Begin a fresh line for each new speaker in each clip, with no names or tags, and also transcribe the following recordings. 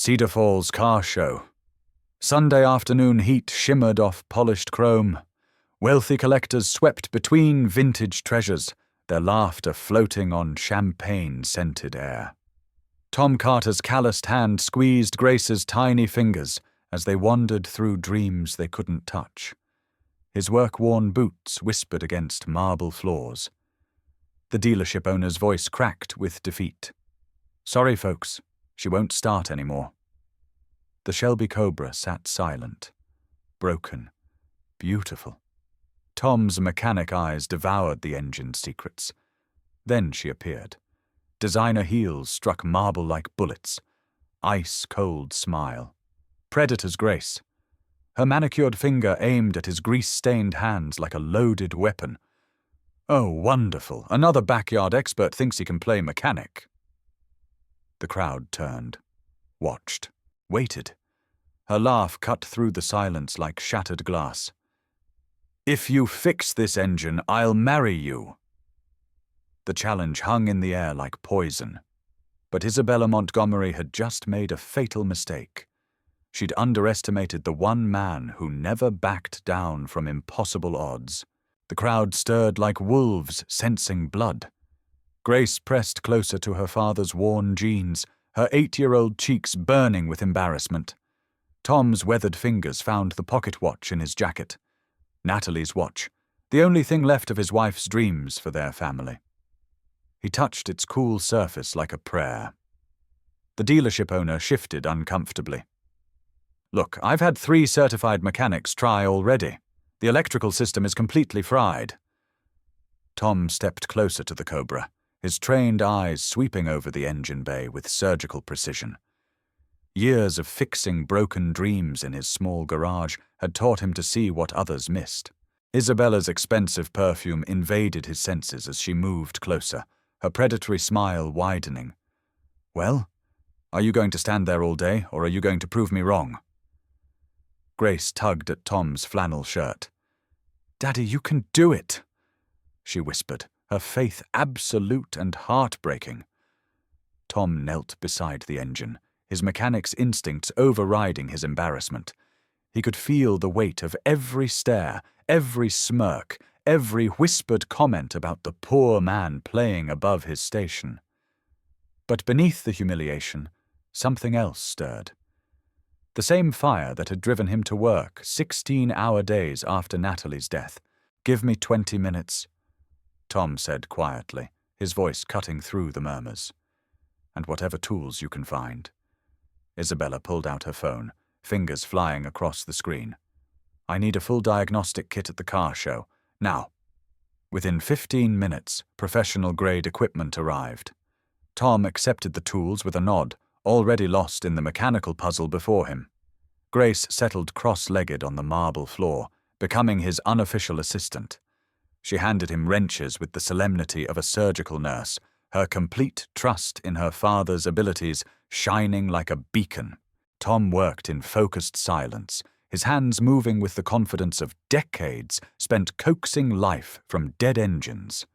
Cedar Falls Car Show. Sunday afternoon heat shimmered off polished chrome. Wealthy collectors swept between vintage treasures, their laughter floating on champagne-scented air. Tom Carter's calloused hand squeezed Grace's tiny fingers as they wandered through dreams they couldn't touch. His work-worn boots whispered against marble floors. The dealership owner's voice cracked with defeat. "Sorry, folks, she won't start anymore." The Shelby Cobra sat silent, broken, beautiful. Tom's mechanic eyes devoured the engine's secrets. Then she appeared. Designer heels struck marble like bullets. Ice-cold smile. Predator's grace. Her manicured finger aimed at his grease-stained hands like a loaded weapon. Oh, wonderful. Another backyard expert thinks he can play mechanic. The crowd turned, watched, waited. Her laugh cut through the silence like shattered glass. "If you fix this engine, I'll marry you." The challenge hung in the air like poison. But Isabella Montgomery had just made a fatal mistake. She'd underestimated the one man who never backed down from impossible odds. The crowd stirred like wolves sensing blood. Grace pressed closer to her father's worn jeans, her 8-year-old cheeks burning with embarrassment. Tom's weathered fingers found the pocket watch in his jacket. Natalie's watch, the only thing left of his wife's dreams for their family. He touched its cool surface like a prayer. The dealership owner shifted uncomfortably. "Look, I've had 3 certified mechanics try already. The electrical system is completely fried." Tom stepped closer to the Cobra, his trained eyes sweeping over the engine bay with surgical precision. Years of fixing broken dreams in his small garage had taught him to see what others missed. Isabella's expensive perfume invaded his senses as she moved closer, her predatory smile widening. "Well, are you going to stand there all day, or are you going to prove me wrong?" Grace tugged at Tom's flannel shirt. "Daddy, you can do it," she whispered, her faith absolute and heartbreaking. Tom knelt beside the engine, his mechanic's instincts overriding his embarrassment. He could feel the weight of every stare, every smirk, every whispered comment about the poor man playing above his station. But beneath the humiliation, something else stirred. The same fire that had driven him to work 16-hour days after Natalie's death. "Give me 20 minutes, Tom said quietly, his voice cutting through the murmurs. "And whatever tools you can find." Isabella pulled out her phone, fingers flying across the screen. "I need a full diagnostic kit at the car show. Now." Within 15 minutes, professional-grade equipment arrived. Tom accepted the tools with a nod, already lost in the mechanical puzzle before him. Grace settled cross-legged on the marble floor, becoming his unofficial assistant. She handed him wrenches with the solemnity of a surgical nurse, her complete trust in her father's abilities shining like a beacon. Tom worked in focused silence, his hands moving with the confidence of decades spent coaxing life from dead engines.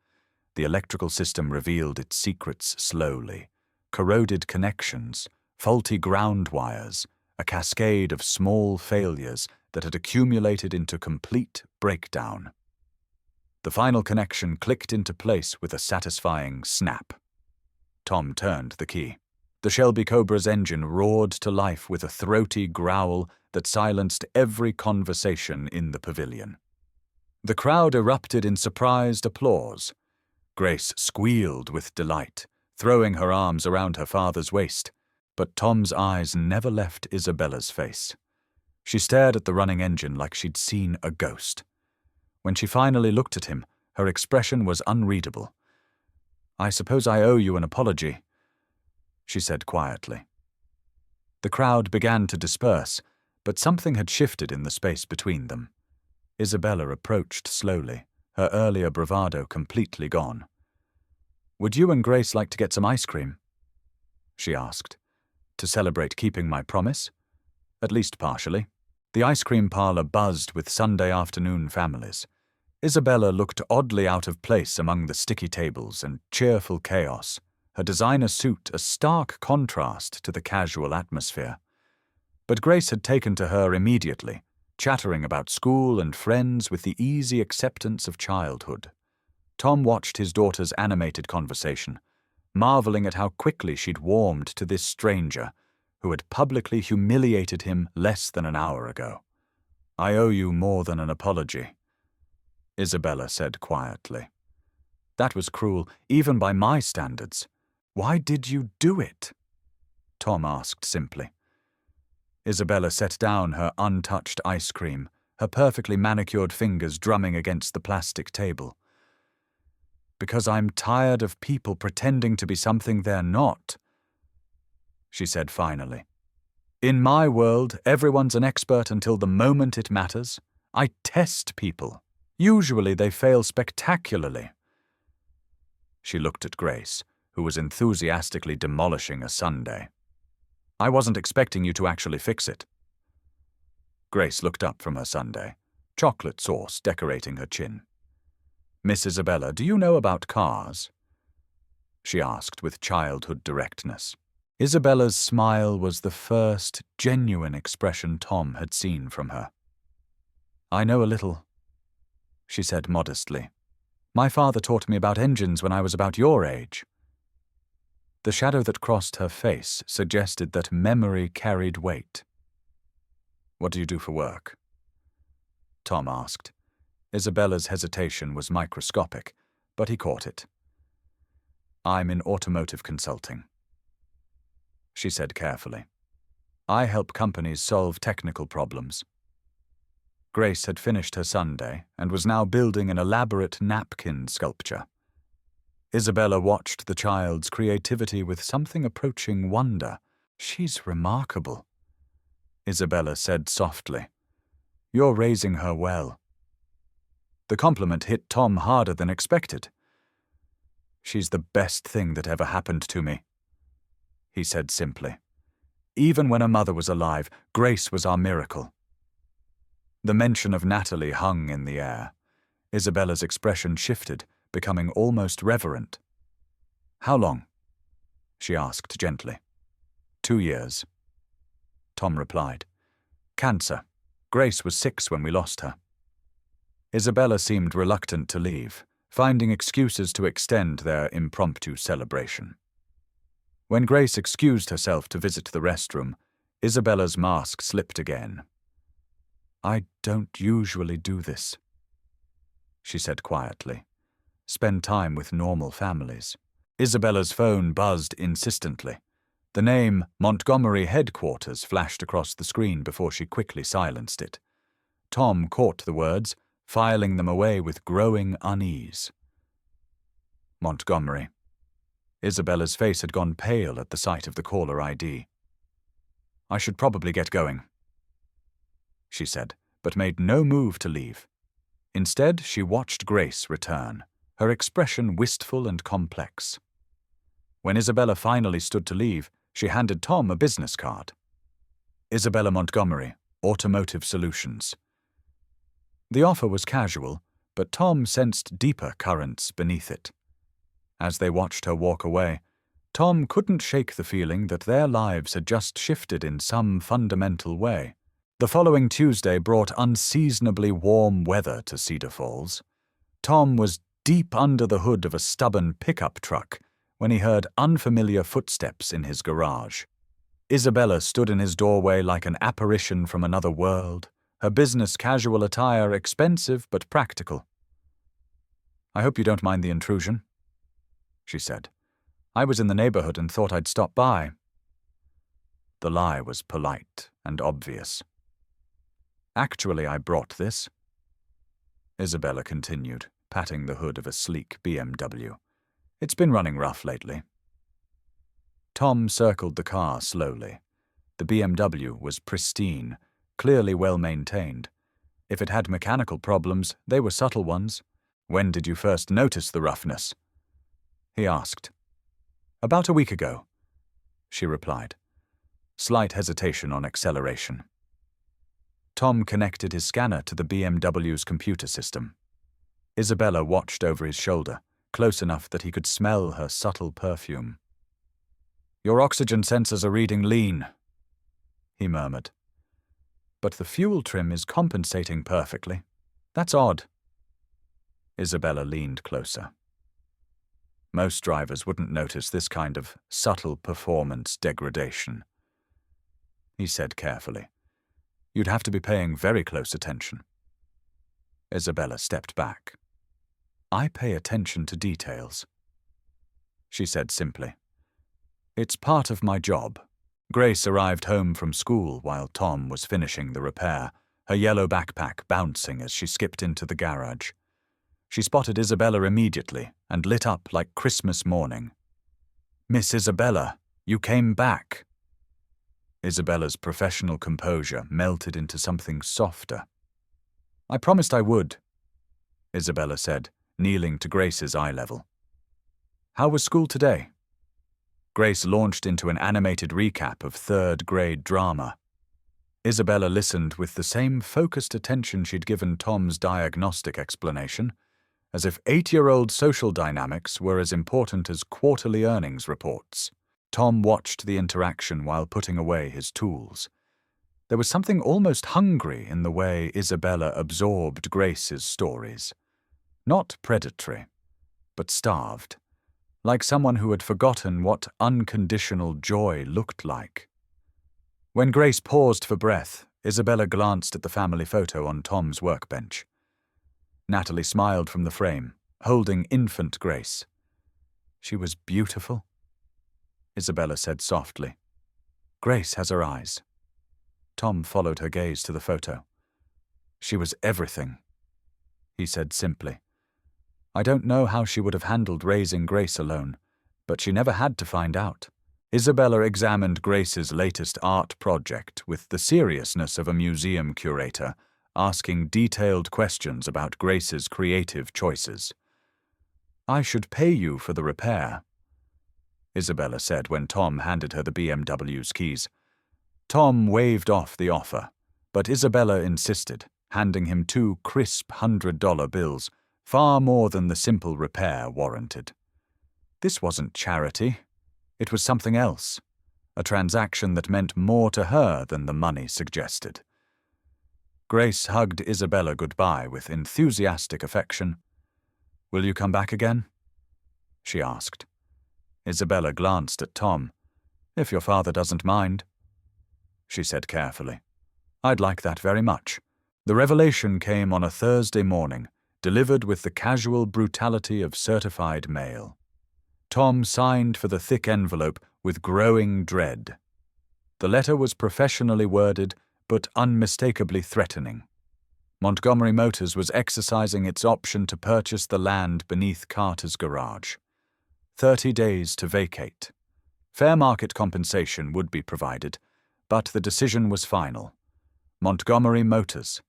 The electrical system revealed its secrets slowly. Corroded connections, faulty ground wires, a cascade of small failures that had accumulated into complete breakdown. The final connection clicked into place with a satisfying snap. Tom turned the key. The Shelby Cobra's engine roared to life with a throaty growl that silenced every conversation in the pavilion. The crowd erupted in surprised applause. Grace squealed with delight, throwing her arms around her father's waist, but Tom's eyes never left Isabella's face. She stared at the running engine like she'd seen a ghost. When she finally looked at him, her expression was unreadable. "I suppose I owe you an apology," she said quietly. The crowd began to disperse, but something had shifted in the space between them. Isabella approached slowly, her earlier bravado completely gone. "Would you and Grace like to get some ice cream?" she asked. "To celebrate keeping my promise?" "At least partially." The ice cream parlor buzzed with Sunday afternoon families. Isabella looked oddly out of place among the sticky tables and cheerful chaos, her designer suit a stark contrast to the casual atmosphere. But Grace had taken to her immediately, chattering about school and friends with the easy acceptance of childhood. Tom watched his daughter's animated conversation, marveling at how quickly she'd warmed to this stranger who had publicly humiliated him less than an hour ago. "I owe you more than an apology," Isabella said quietly. "That was cruel, even by my standards. Why did you do it?" Tom asked simply. Isabella set down her untouched ice cream, her perfectly manicured fingers drumming against the plastic table. "Because I'm tired of people pretending to be something they're not," she said finally. "In my world, everyone's an expert until the moment it matters. I test people. Usually they fail spectacularly." She looked at Grace, who was enthusiastically demolishing a sundae. "I wasn't expecting you to actually fix it." Grace looked up from her sundae, chocolate sauce decorating her chin. "Miss Isabella, do you know about cars?" she asked with childhood directness. Isabella's smile was the first genuine expression Tom had seen from her. "I know a little," she said modestly. "My father taught me about engines when I was about your age." The shadow that crossed her face suggested that memory carried weight. "What do you do for work?" Tom asked. Isabella's hesitation was microscopic, but he caught it. "I'm in automotive consulting," she said carefully. "I help companies solve technical problems." Grace had finished her sundae and was now building an elaborate napkin sculpture. Isabella watched the child's creativity with something approaching wonder. "She's remarkable," Isabella said softly. "You're raising her well." The compliment hit Tom harder than expected. "She's the best thing that ever happened to me," he said simply. "Even when her mother was alive, Grace was our miracle." The mention of Natalie hung in the air. Isabella's expression shifted, becoming almost reverent. "How long?" she asked gently. 2 years, Tom replied. "Cancer. Grace was 6 when we lost her." Isabella seemed reluctant to leave, finding excuses to extend their impromptu celebration. When Grace excused herself to visit the restroom, Isabella's mask slipped again. "I don't usually do this," she said quietly. "Spend time with normal families." Isabella's phone buzzed insistently. The name Montgomery Headquarters flashed across the screen before she quickly silenced it. Tom caught the words, filing them away with growing unease. Montgomery. Isabella's face had gone pale at the sight of the caller ID. "I should probably get going," she said, but made no move to leave. Instead, she watched Grace return, her expression wistful and complex. When Isabella finally stood to leave, she handed Tom a business card. "Isabella Montgomery, Automotive Solutions." The offer was casual, but Tom sensed deeper currents beneath it. As they watched her walk away, Tom couldn't shake the feeling that their lives had just shifted in some fundamental way. The following Tuesday brought unseasonably warm weather to Cedar Falls. Tom was deep under the hood of a stubborn pickup truck when he heard unfamiliar footsteps in his garage. Isabella stood in his doorway like an apparition from another world, her business casual attire expensive but practical. "I hope you don't mind the intrusion," she said. "I was in the neighborhood and thought I'd stop by." The lie was polite and obvious. "Actually, I brought this," Isabella continued, patting the hood of a sleek BMW. "It's been running rough lately." Tom circled the car slowly. The BMW was pristine, clearly well maintained. If it had mechanical problems, they were subtle ones. "When did you first notice the roughness?" he asked. "About a week ago," she replied. Slight hesitation on acceleration. Tom connected his scanner to the BMW's computer system. Isabella watched over his shoulder, close enough that he could smell her subtle perfume. Your oxygen sensors are reading lean, he murmured. But the fuel trim is compensating perfectly. That's odd. Isabella leaned closer. Most drivers wouldn't notice this kind of subtle performance degradation. He said carefully. You'd have to be paying very close attention. Isabella stepped back. I pay attention to details, she said simply. It's part of my job. Grace arrived home from school while Tom was finishing the repair, her yellow backpack bouncing as she skipped into the garage. She spotted Isabella immediately and lit up like Christmas morning. Miss Isabella, you came back. Isabella's professional composure melted into something softer. I promised I would, Isabella said, kneeling to Grace's eye level. How was school today? Grace launched into an animated recap of third-grade drama. Isabella listened with the same focused attention she'd given Tom's diagnostic explanation, as if 8-year-old social dynamics were as important as quarterly earnings reports. Tom watched the interaction while putting away his tools. There was something almost hungry in the way Isabella absorbed Grace's stories. Not predatory, but starved, like someone who had forgotten what unconditional joy looked like. When Grace paused for breath, Isabella glanced at the family photo on Tom's workbench. Natalie smiled from the frame, holding infant Grace. She was beautiful, Isabella said softly. Grace has her eyes. Tom followed her gaze to the photo. She was everything, he said simply. I don't know how she would have handled raising Grace alone, but she never had to find out. Isabella examined Grace's latest art project with the seriousness of a museum curator, asking detailed questions about Grace's creative choices. I should pay you for the repair, Isabella said when Tom handed her the BMW's keys. Tom waved off the offer, but Isabella insisted, handing him 2 crisp $100 bills, far more than the simple repair warranted. This wasn't charity. It was something else, a transaction that meant more to her than the money suggested. Grace hugged Isabella goodbye with enthusiastic affection. Will you come back again? She asked. Isabella glanced at Tom. If your father doesn't mind, she said carefully. I'd like that very much. The revelation came on a Thursday morning, delivered with the casual brutality of certified mail. Tom signed for the thick envelope with growing dread. The letter was professionally worded, but unmistakably threatening. Montgomery Motors was exercising its option to purchase the land beneath Carter's garage. 30 days to vacate. Fair market compensation would be provided, but the decision was final. Montgomery Motors.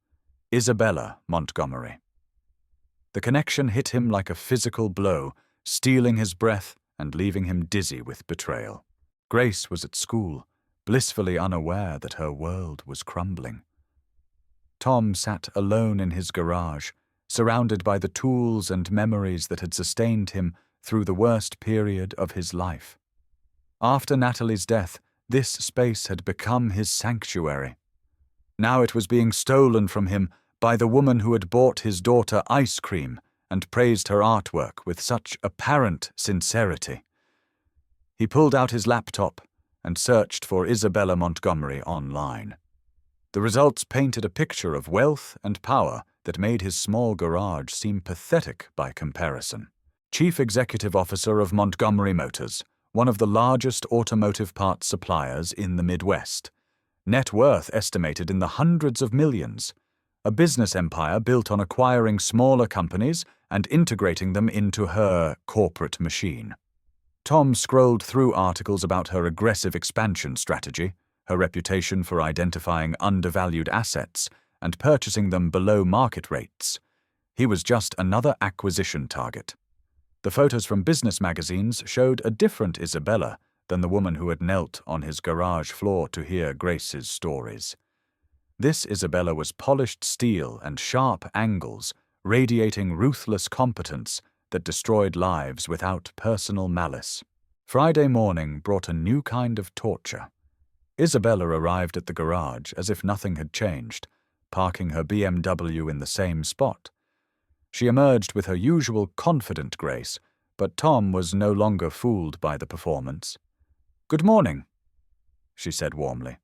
Isabella Montgomery. The connection hit him like a physical blow, stealing his breath and leaving him dizzy with betrayal. Grace was at school, blissfully unaware that her world was crumbling. Tom sat alone in his garage, surrounded by the tools and memories that had sustained him through the worst period of his life. After Natalie's death, this space had become his sanctuary. Now it was being stolen from him by the woman who had bought his daughter ice cream and praised her artwork with such apparent sincerity. He pulled out his laptop and searched for Isabella Montgomery online. The results painted a picture of wealth and power that made his small garage seem pathetic by comparison. Chief Executive Officer of Montgomery Motors, one of the largest automotive parts suppliers in the Midwest. Net worth estimated in the hundreds of millions. A business empire built on acquiring smaller companies and integrating them into her corporate machine. Tom scrolled through articles about her aggressive expansion strategy, her reputation for identifying undervalued assets and purchasing them below market rates. He was just another acquisition target. The photos from business magazines showed a different Isabella than the woman who had knelt on his garage floor to hear Grace's stories. This Isabella was polished steel and sharp angles, radiating ruthless competence that destroyed lives without personal malice. Friday morning brought a new kind of torture. Isabella arrived at the garage as if nothing had changed, parking her BMW in the same spot. She emerged with her usual confident grace, but Tom was no longer fooled by the performance. "Good morning," she said warmly.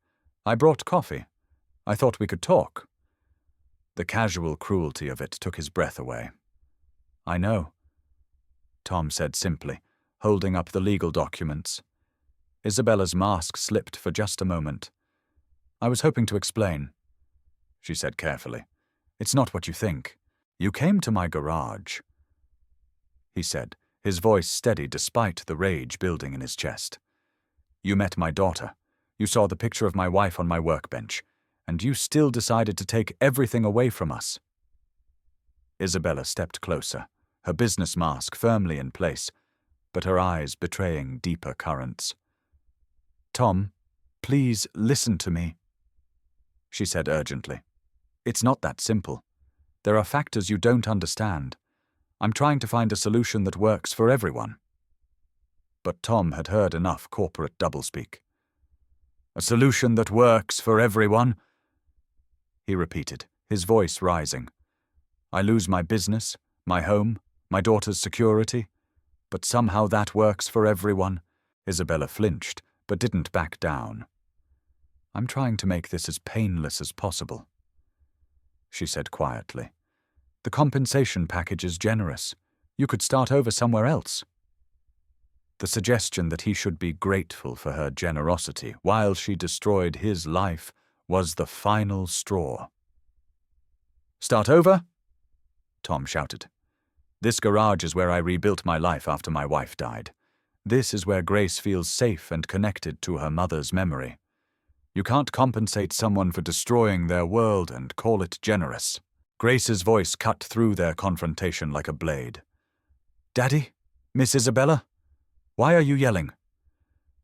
"I brought coffee. I thought we could talk." The casual cruelty of it took his breath away. "I know," Tom said simply, holding up the legal documents. Isabella's mask slipped for just a moment. "I was hoping to explain," she said carefully. "It's not what you think. You came to my garage," he said, his voice steady despite the rage building in his chest. "You met my daughter. You saw the picture of my wife on my workbench, and you still decided to take everything away from us." Isabella stepped closer, her business mask firmly in place, but her eyes betraying deeper currents. "Tom, please listen to me," she said urgently. "It's not that simple. There are factors you don't understand. I'm trying to find a solution that works for everyone." But Tom had heard enough corporate doublespeak. "A solution that works for everyone?" he repeated, his voice rising. "I lose my business, my home, my daughter's security, but somehow that works for everyone." Isabella flinched, but didn't back down. "I'm trying to make this as painless as possible," she said quietly. "The compensation package is generous. You could start over somewhere else." The suggestion that he should be grateful for her generosity while she destroyed his life was the final straw. "Start over?" Tom shouted. "This garage is where I rebuilt my life after my wife died. This is where Grace feels safe and connected to her mother's memory. You can't compensate someone for destroying their world and call it generous." Grace's voice cut through their confrontation like a blade. "Daddy? Miss Isabella? Why are you yelling?"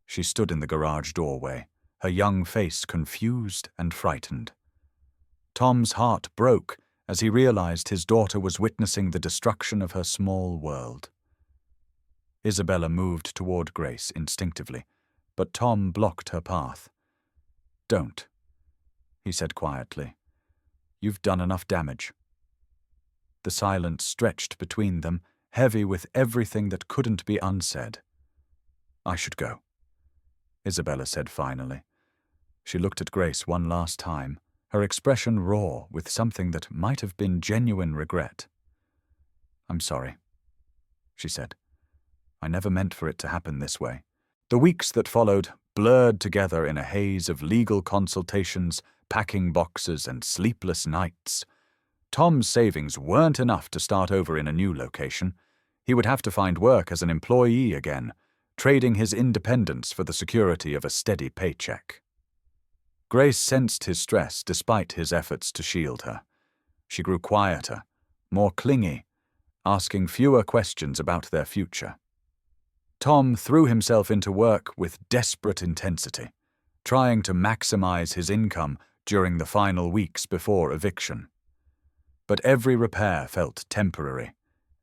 She stood in the garage doorway, her young face confused and frightened. Tom's heart broke as he realized his daughter was witnessing the destruction of her small world. Isabella moved toward Grace instinctively, but Tom blocked her path. "Don't," he said quietly. "You've done enough damage." The silence stretched between them, heavy with everything that couldn't be unsaid. "I should go," Isabella said finally. She looked at Grace one last time, her expression raw with something that might have been genuine regret. "I'm sorry," she said. "I never meant for it to happen this way." The weeks that followed blurred together in a haze of legal consultations, packing boxes, and sleepless nights. Tom's savings weren't enough to start over in a new location. He would have to find work as an employee again, trading his independence for the security of a steady paycheck. Grace sensed his stress despite his efforts to shield her. She grew quieter, more clingy, asking fewer questions about their future. Tom threw himself into work with desperate intensity, trying to maximize his income during the final weeks before eviction. But every repair felt temporary,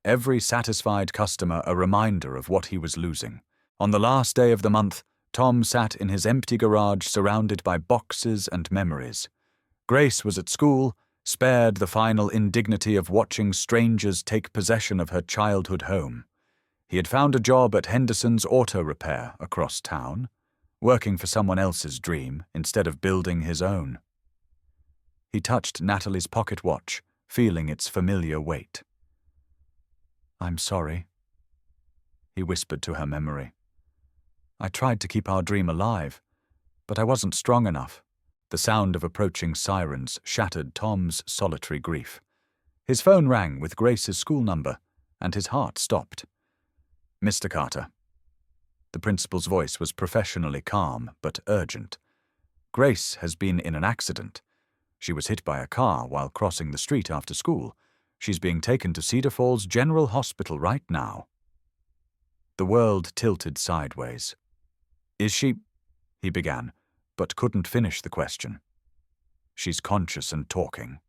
every satisfied customer a reminder of what he was losing. On the last day of the month, Tom sat in his empty garage surrounded by boxes and memories. Grace was at school, spared the final indignity of watching strangers take possession of her childhood home. He had found a job at Henderson's Auto Repair across town, working for someone else's dream instead of building his own. He touched Natalie's pocket watch, feeling its familiar weight. "I'm sorry," he whispered to her memory. "I tried to keep our dream alive, but I wasn't strong enough." The sound of approaching sirens shattered Tom's solitary grief. His phone rang with Grace's school number, and his heart stopped. "Mr. Carter." The principal's voice was professionally calm but urgent. "Grace has been in an accident. She was hit by a car while crossing the street after school. She's being taken to Cedar Falls General Hospital right now." The world tilted sideways. "Is she—" he began, but couldn't finish the question. "She's conscious and talking,"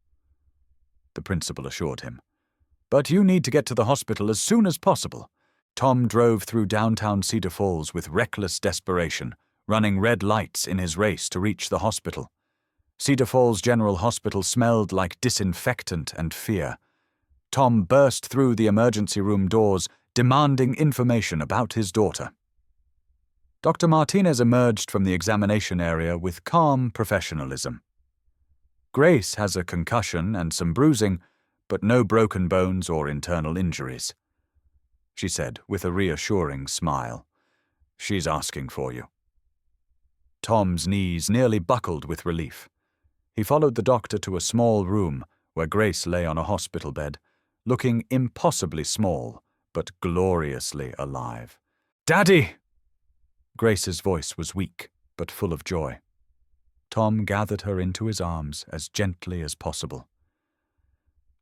the principal assured him. "But you need to get to the hospital as soon as possible. Tom drove through downtown Cedar Falls with reckless desperation, running red lights in his race to reach the hospital. Cedar Falls General Hospital smelled like disinfectant and fear. Tom burst through the emergency room doors, demanding information about his daughter. Dr. Martinez emerged from the examination area with calm professionalism. Grace has a concussion and some bruising, but no broken bones or internal injuries, she said with a reassuring smile. She's asking for you. Tom's knees nearly buckled with relief. He followed the doctor to a small room where Grace lay on a hospital bed, looking impossibly small, but gloriously alive. "Daddy!" Grace's voice was weak, but full of joy. Tom gathered her into his arms as gently as possible.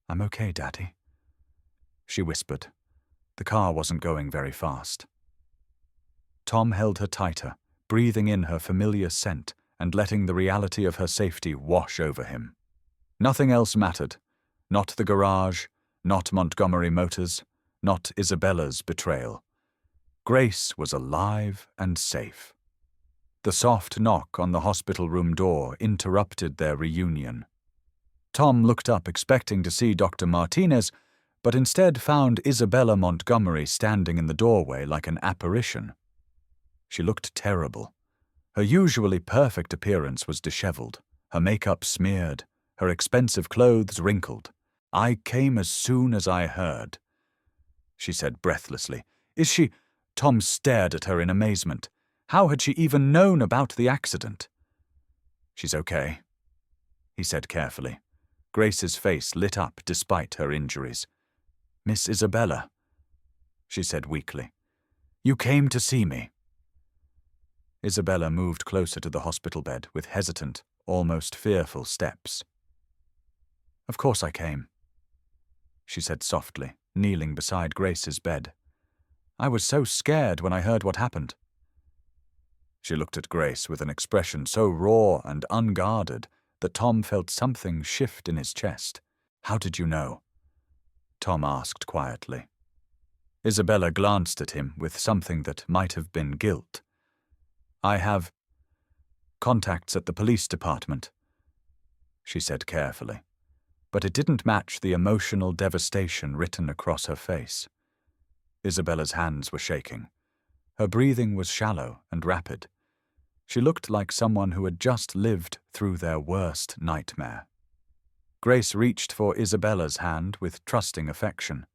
"I'm okay, Daddy," she whispered. The car wasn't going very fast. Tom held her tighter, breathing in her familiar scent and letting the reality of her safety wash over him. Nothing else mattered. Not the garage, not Montgomery Motors, not Isabella's betrayal. Grace was alive and safe. The soft knock on the hospital room door interrupted their reunion. Tom looked up expecting to see Dr. Martinez, but instead found Isabella Montgomery standing in the doorway like an apparition. She looked terrible. Her usually perfect appearance was disheveled, her makeup smeared, her expensive clothes wrinkled. "I came as soon as I heard," she said breathlessly. "Is she—" Tom stared at her in amazement. How had she even known about the accident? "She's okay," he said carefully. Grace's face lit up despite her injuries. "Miss Isabella," she said weakly. "You came to see me." Isabella moved closer to the hospital bed with hesitant, almost fearful steps. "Of course I came," she said softly, kneeling beside Grace's bed. "I was so scared when I heard what happened." She looked at Grace with an expression so raw and unguarded that Tom felt something shift in his chest. "How did you know?" Tom asked quietly. Isabella glanced at him with something that might have been guilt. "I have contacts at the police department," she said carefully, but it didn't match the emotional devastation written across her face. Isabella's hands were shaking. Her breathing was shallow and rapid. She looked like someone who had just lived through their worst nightmare. Grace reached for Isabella's hand with trusting affection.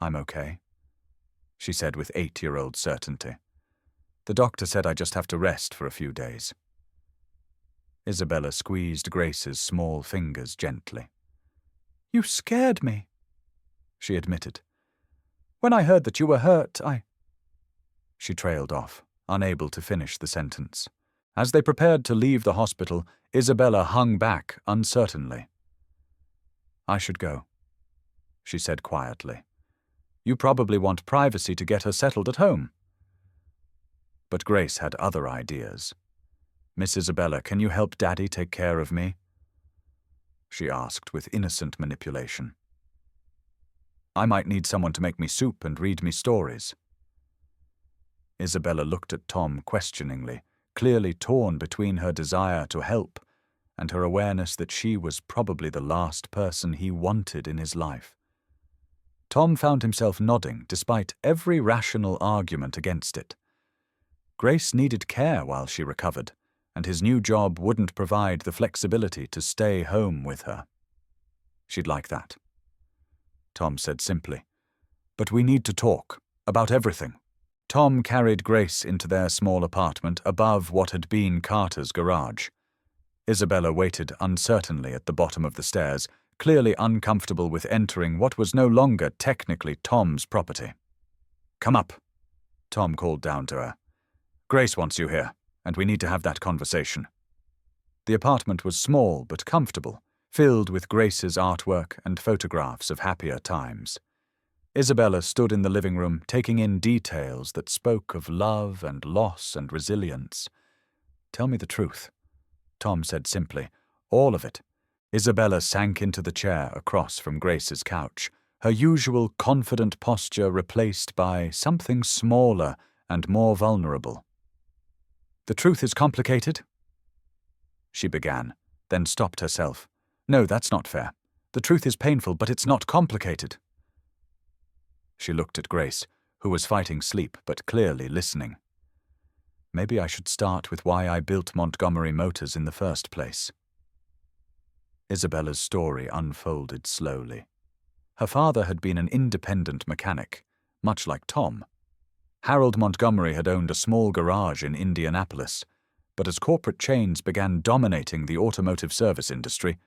"I'm okay," she said with 8-year-old certainty. "The doctor said I just have to rest for a few days." Isabella squeezed Grace's small fingers gently. "You scared me," she admitted. "When I heard that you were hurt, She trailed off, unable to finish the sentence. As they prepared to leave the hospital, Isabella hung back uncertainly. "I should go," she said quietly. "You probably want privacy to get her settled at home." But Grace had other ideas. "Miss Isabella, can you help Daddy take care of me?" she asked with innocent manipulation. "I might need someone to make me soup and read me stories." Isabella looked at Tom questioningly, clearly torn between her desire to help and her awareness that she was probably the last person he wanted in his life. Tom found himself nodding despite every rational argument against it. Grace needed care while she recovered, and his new job wouldn't provide the flexibility to stay home with her. "She'd like that," Tom said simply. "But we need to talk, about everything." Tom carried Grace into their small apartment above what had been Carter's garage. Isabella waited uncertainly at the bottom of the stairs, clearly uncomfortable with entering what was no longer technically Tom's property. "Come up," Tom called down to her. "Grace wants you here, and we need to have that conversation." The apartment was small but comfortable, filled with Grace's artwork and photographs of happier times. Isabella stood in the living room, taking in details that spoke of love and loss and resilience. "Tell me the truth," Tom said simply. "All of it." Isabella sank into the chair across from Grace's couch, her usual confident posture replaced by something smaller and more vulnerable. "The truth is complicated," she began, then stopped herself. "No, that's not fair. The truth is painful, but it's not complicated." She looked at Grace, who was fighting sleep but clearly listening. Maybe I should start with why I built Montgomery Motors in the first place. Isabella's story unfolded slowly. Her father had been an independent mechanic, much like Tom. Harold Montgomery had owned a small garage in Indianapolis, but as corporate chains began dominating the automotive service industry,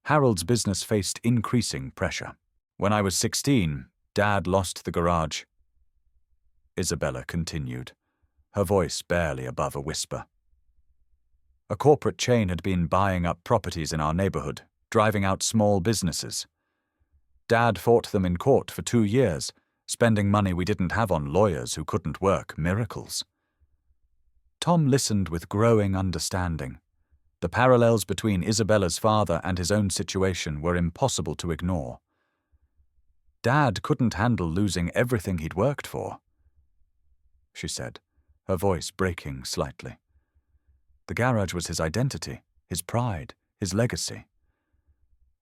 Harold's business faced increasing pressure. "When I was 16, Dad lost the garage," Isabella continued, her voice barely above a whisper. "A corporate chain had been buying up properties in our neighborhood, driving out small businesses. Dad fought them in court for 2 years, spending money we didn't have on lawyers who couldn't work miracles." Tom listened with growing understanding. The parallels between Isabella's father and his own situation were impossible to ignore. Dad couldn't handle losing everything he'd worked for, she said, her voice breaking slightly. The garage was his identity, his pride, his legacy.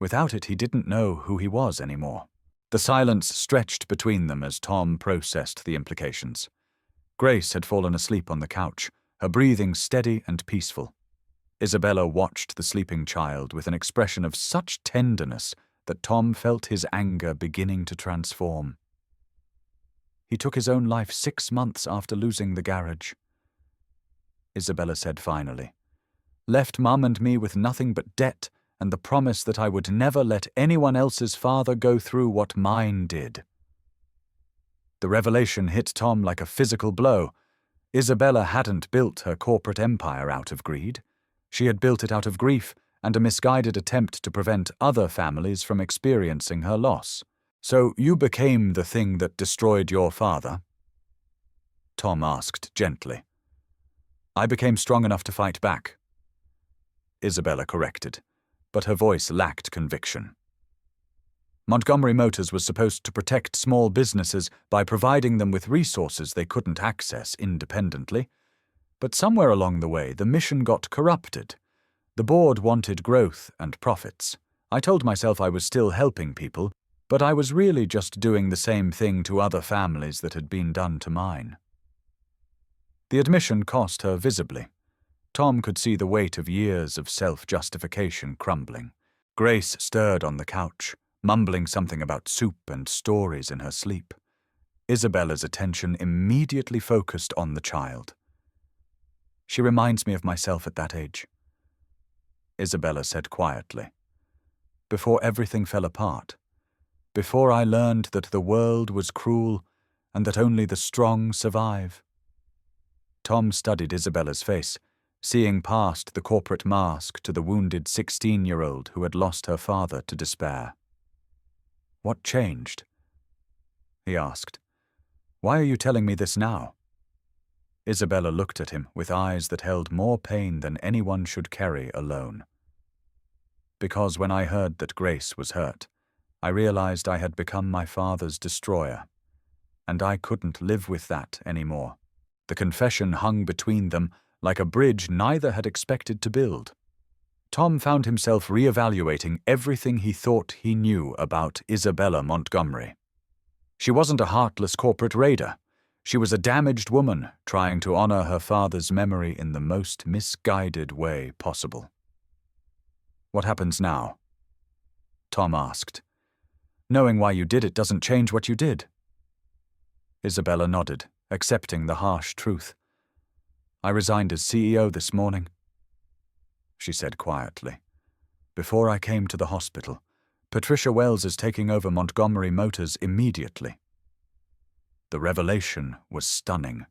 Without it, he didn't know who he was anymore. The silence stretched between them as Tom processed the implications. Grace had fallen asleep on the couch, her breathing steady and peaceful. Isabella watched the sleeping child with an expression of such tenderness that Tom felt his anger beginning to transform. "He took his own life 6 months after losing the garage," Isabella said finally. "Left Mum and me with nothing but debt and the promise that I would never let anyone else's father go through what mine did." The revelation hit Tom like a physical blow. Isabella hadn't built her corporate empire out of greed. She had built it out of grief and a misguided attempt to prevent other families from experiencing her loss. "So you became the thing that destroyed your father?" Tom asked gently. "I became strong enough to fight back," Isabella corrected, but her voice lacked conviction. "Montgomery Motors was supposed to protect small businesses by providing them with resources they couldn't access independently. But somewhere along the way, the mission got corrupted. The board wanted growth and profits. I told myself I was still helping people, but I was really just doing the same thing to other families that had been done to mine." The admission cost her visibly. Tom could see the weight of years of self-justification crumbling. Grace stirred on the couch, mumbling something about soup and stories in her sleep. Isabella's attention immediately focused on the child. "She reminds me of myself at that age," Isabella said quietly. "Before everything fell apart. Before I learned that the world was cruel and that only the strong survive." Tom studied Isabella's face, seeing past the corporate mask to the wounded 16-year-old who had lost her father to despair. "What changed?" he asked. "Why are you telling me this now?" Isabella looked at him with eyes that held more pain than anyone should carry alone. "Because when I heard that Grace was hurt, I realized I had become my father's destroyer, and I couldn't live with that anymore." The confession hung between them like a bridge neither had expected to build. Tom found himself reevaluating everything he thought he knew about Isabella Montgomery. She wasn't a heartless corporate raider. She was a damaged woman trying to honor her father's memory in the most misguided way possible. "What happens now?" Tom asked. "Knowing why you did it doesn't change what you did." Isabella nodded, accepting the harsh truth. "I resigned as CEO this morning," she said quietly. "Before I came to the hospital, Patricia Wells is taking over Montgomery Motors immediately." The revelation was stunning.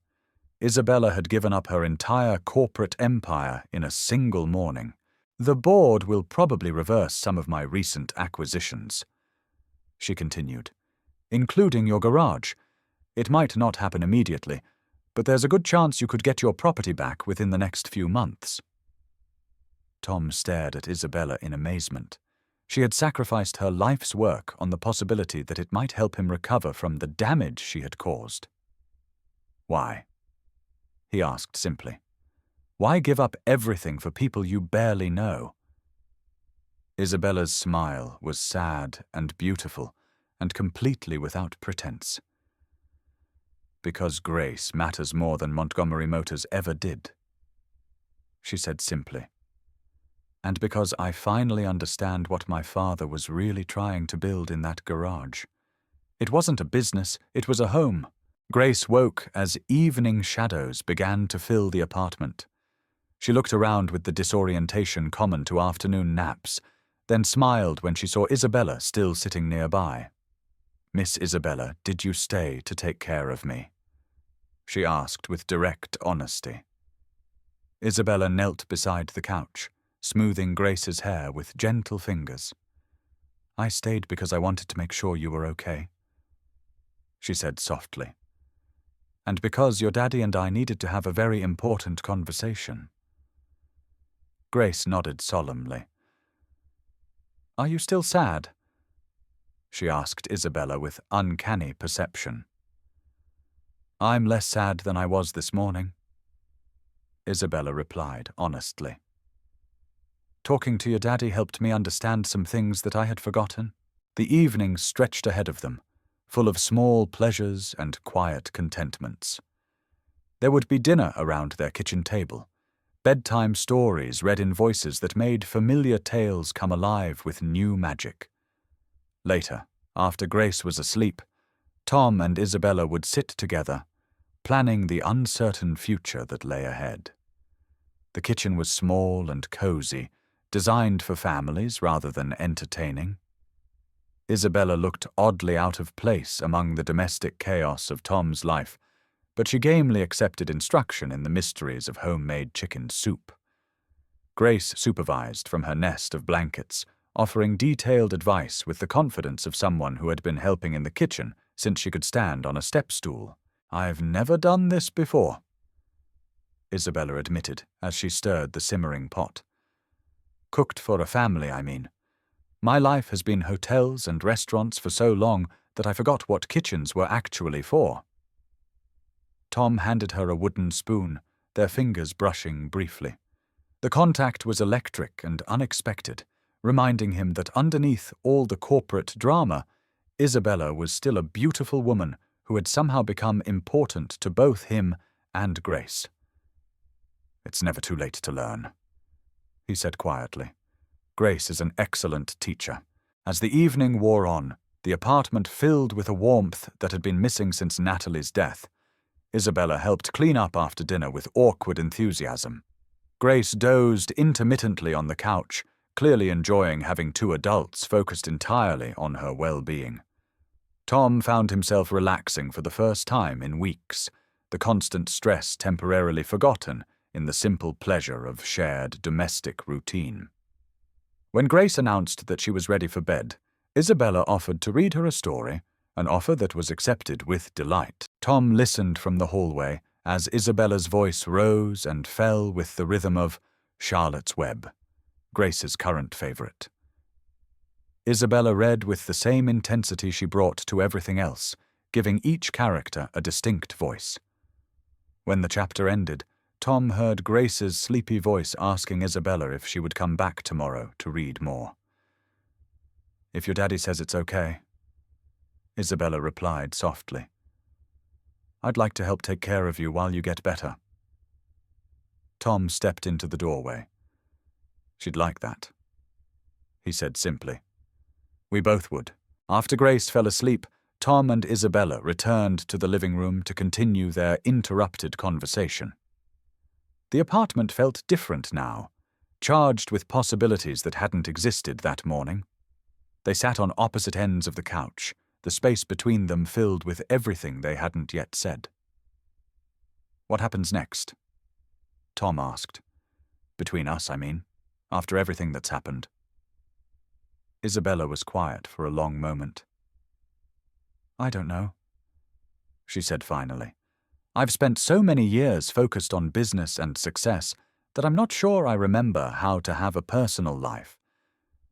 Isabella had given up her entire corporate empire in a single morning. "The board will probably reverse some of my recent acquisitions," she continued, "including your garage. It might not happen immediately, but there's a good chance you could get your property back within the next few months." Tom stared at Isabella in amazement. She had sacrificed her life's work on the possibility that it might help him recover from the damage she had caused. Why? He asked simply. Why give up everything for people you barely know? Isabella's smile was sad and beautiful, and completely without pretense. Because Grace matters more than Montgomery Motors ever did, she said simply. And because I finally understand what my father was really trying to build in that garage. It wasn't a business, it was a home. Grace woke as evening shadows began to fill the apartment. She looked around with the disorientation common to afternoon naps, then smiled when she saw Isabella still sitting nearby. "Miss Isabella, did you stay to take care of me?" she asked with direct honesty. Isabella knelt beside the couch, smoothing Grace's hair with gentle fingers. "I stayed because I wanted to make sure you were okay," she said softly. "And because your daddy and I needed to have a very important conversation." Grace nodded solemnly. "Are you still sad?" she asked Isabella with uncanny perception. "I'm less sad than I was this morning," Isabella replied honestly. "Talking to your daddy helped me understand some things that I had forgotten." The evening stretched ahead of them, full of small pleasures and quiet contentments. There would be dinner around their kitchen table, bedtime stories read in voices that made familiar tales come alive with new magic. Later, after Grace was asleep, Tom and Isabella would sit together, planning the uncertain future that lay ahead. The kitchen was small and cozy, designed for families rather than entertaining. Isabella looked oddly out of place among the domestic chaos of Tom's life, but she gamely accepted instruction in the mysteries of homemade chicken soup. Grace supervised from her nest of blankets, offering detailed advice with the confidence of someone who had been helping in the kitchen since she could stand on a step stool. "I've never done this before," Isabella admitted as she stirred the simmering pot. "Cooked for a family, I mean. My life has been hotels and restaurants for so long that I forgot what kitchens were actually for." Tom handed her a wooden spoon, their fingers brushing briefly. The contact was electric and unexpected, reminding him that underneath all the corporate drama, Isabella was still a beautiful woman who had somehow become important to both him and Grace. "It's never too late to learn," he said quietly. "Grace is an excellent teacher." As the evening wore on, the apartment filled with a warmth that had been missing since Natalie's death. Isabella helped clean up after dinner with awkward enthusiasm. Grace dozed intermittently on the couch, clearly enjoying having two adults focused entirely on her well-being. Tom found himself relaxing for the first time in weeks, the constant stress temporarily forgotten in the simple pleasure of shared domestic routine. When Grace announced that she was ready for bed, Isabella offered to read her a story, an offer that was accepted with delight. Tom listened from the hallway as Isabella's voice rose and fell with the rhythm of Charlotte's Web, Grace's current favorite. Isabella read with the same intensity she brought to everything else, giving each character a distinct voice. When the chapter ended, Tom heard Grace's sleepy voice asking Isabella if she would come back tomorrow to read more. "If your daddy says it's okay," Isabella replied softly. "I'd like to help take care of you while you get better." Tom stepped into the doorway. "She'd like that," he said simply. "We both would." After Grace fell asleep, Tom and Isabella returned to the living room to continue their interrupted conversation. The apartment felt different now, charged with possibilities that hadn't existed that morning. They sat on opposite ends of the couch, the space between them filled with everything they hadn't yet said. "What happens next?" Tom asked. "Between us, I mean, after everything that's happened." Isabella was quiet for a long moment. "I don't know," she said finally. "I've spent so many years focused on business and success that I'm not sure I remember how to have a personal life.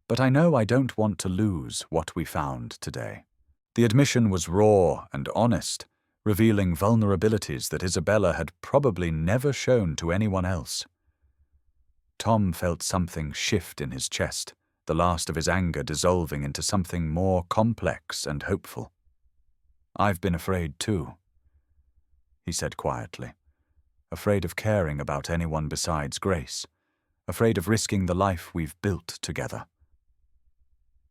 But I know I don't want to lose what we found today. The admission was raw and honest, revealing vulnerabilities that Isabella had probably never shown to anyone else. Tom felt something shift in his chest, the last of his anger dissolving into something more complex and hopeful. "I've been afraid too," he said quietly. "Afraid of caring about anyone besides Grace. Afraid of risking the life we've built together."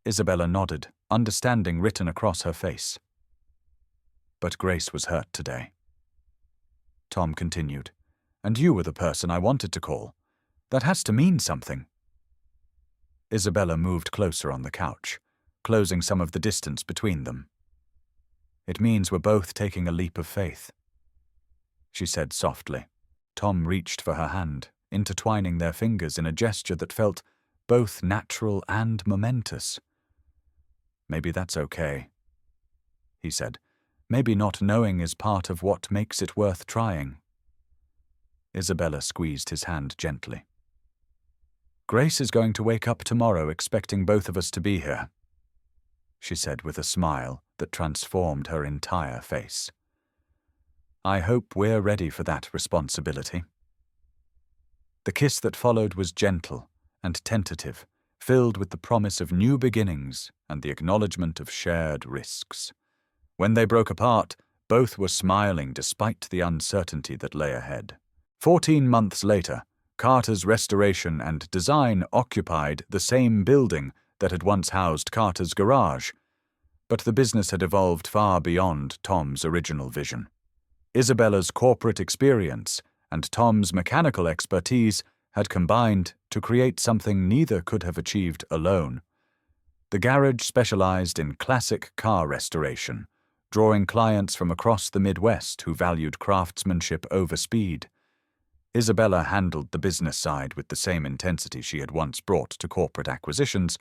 Isabella nodded, understanding written across her face. "But Grace was hurt today." Tom continued, "And you were the person I wanted to call. That has to mean something." Isabella moved closer on the couch, closing some of the distance between them. "It means we're both taking a leap of faith," she said softly. Tom reached for her hand, intertwining their fingers in a gesture that felt both natural and momentous. "Maybe that's okay," he said. "Maybe not knowing is part of what makes it worth trying." Isabella squeezed his hand gently. "Grace is going to wake up tomorrow expecting both of us to be here," she said with a smile that transformed her entire face. "I hope we're ready for that responsibility." The kiss that followed was gentle and tentative, filled with the promise of new beginnings and the acknowledgement of shared risks. When they broke apart, both were smiling despite the uncertainty that lay ahead. 14 months later, Carter's restoration and design occupied the same building that had once housed Carter's garage, but the business had evolved far beyond Tom's original vision. Isabella's corporate experience and Tom's mechanical expertise had combined to create something neither could have achieved alone. The garage specialized in classic car restoration, drawing clients from across the Midwest who valued craftsmanship over speed. Isabella handled the business side with the same intensity she had once brought to corporate acquisitions,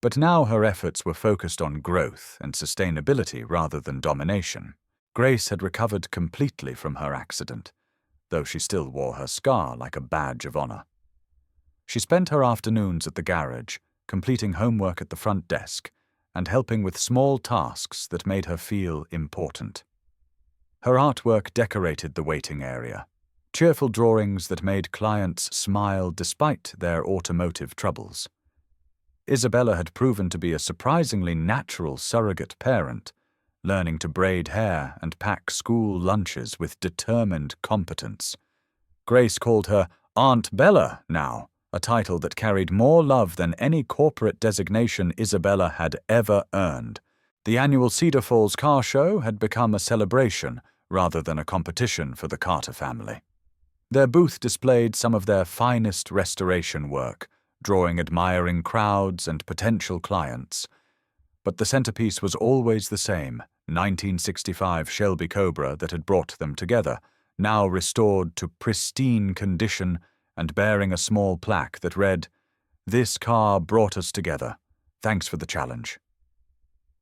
but now her efforts were focused on growth and sustainability rather than domination. Grace had recovered completely from her accident, though she still wore her scar like a badge of honor. She spent her afternoons at the garage, completing homework at the front desk and helping with small tasks that made her feel important. Her artwork decorated the waiting area, cheerful drawings that made clients smile despite their automotive troubles. Isabella had proven to be a surprisingly natural surrogate parent, learning to braid hair and pack school lunches with determined competence. Grace called her Aunt Bella now, a title that carried more love than any corporate designation Isabella had ever earned. The annual Cedar Falls Car Show had become a celebration rather than a competition for the Carter family. Their booth displayed some of their finest restoration work, drawing admiring crowds and potential clients. But the centerpiece was always the same, 1965 Shelby Cobra that had brought them together, now restored to pristine condition and bearing a small plaque that read, "This car brought us together. Thanks for the challenge."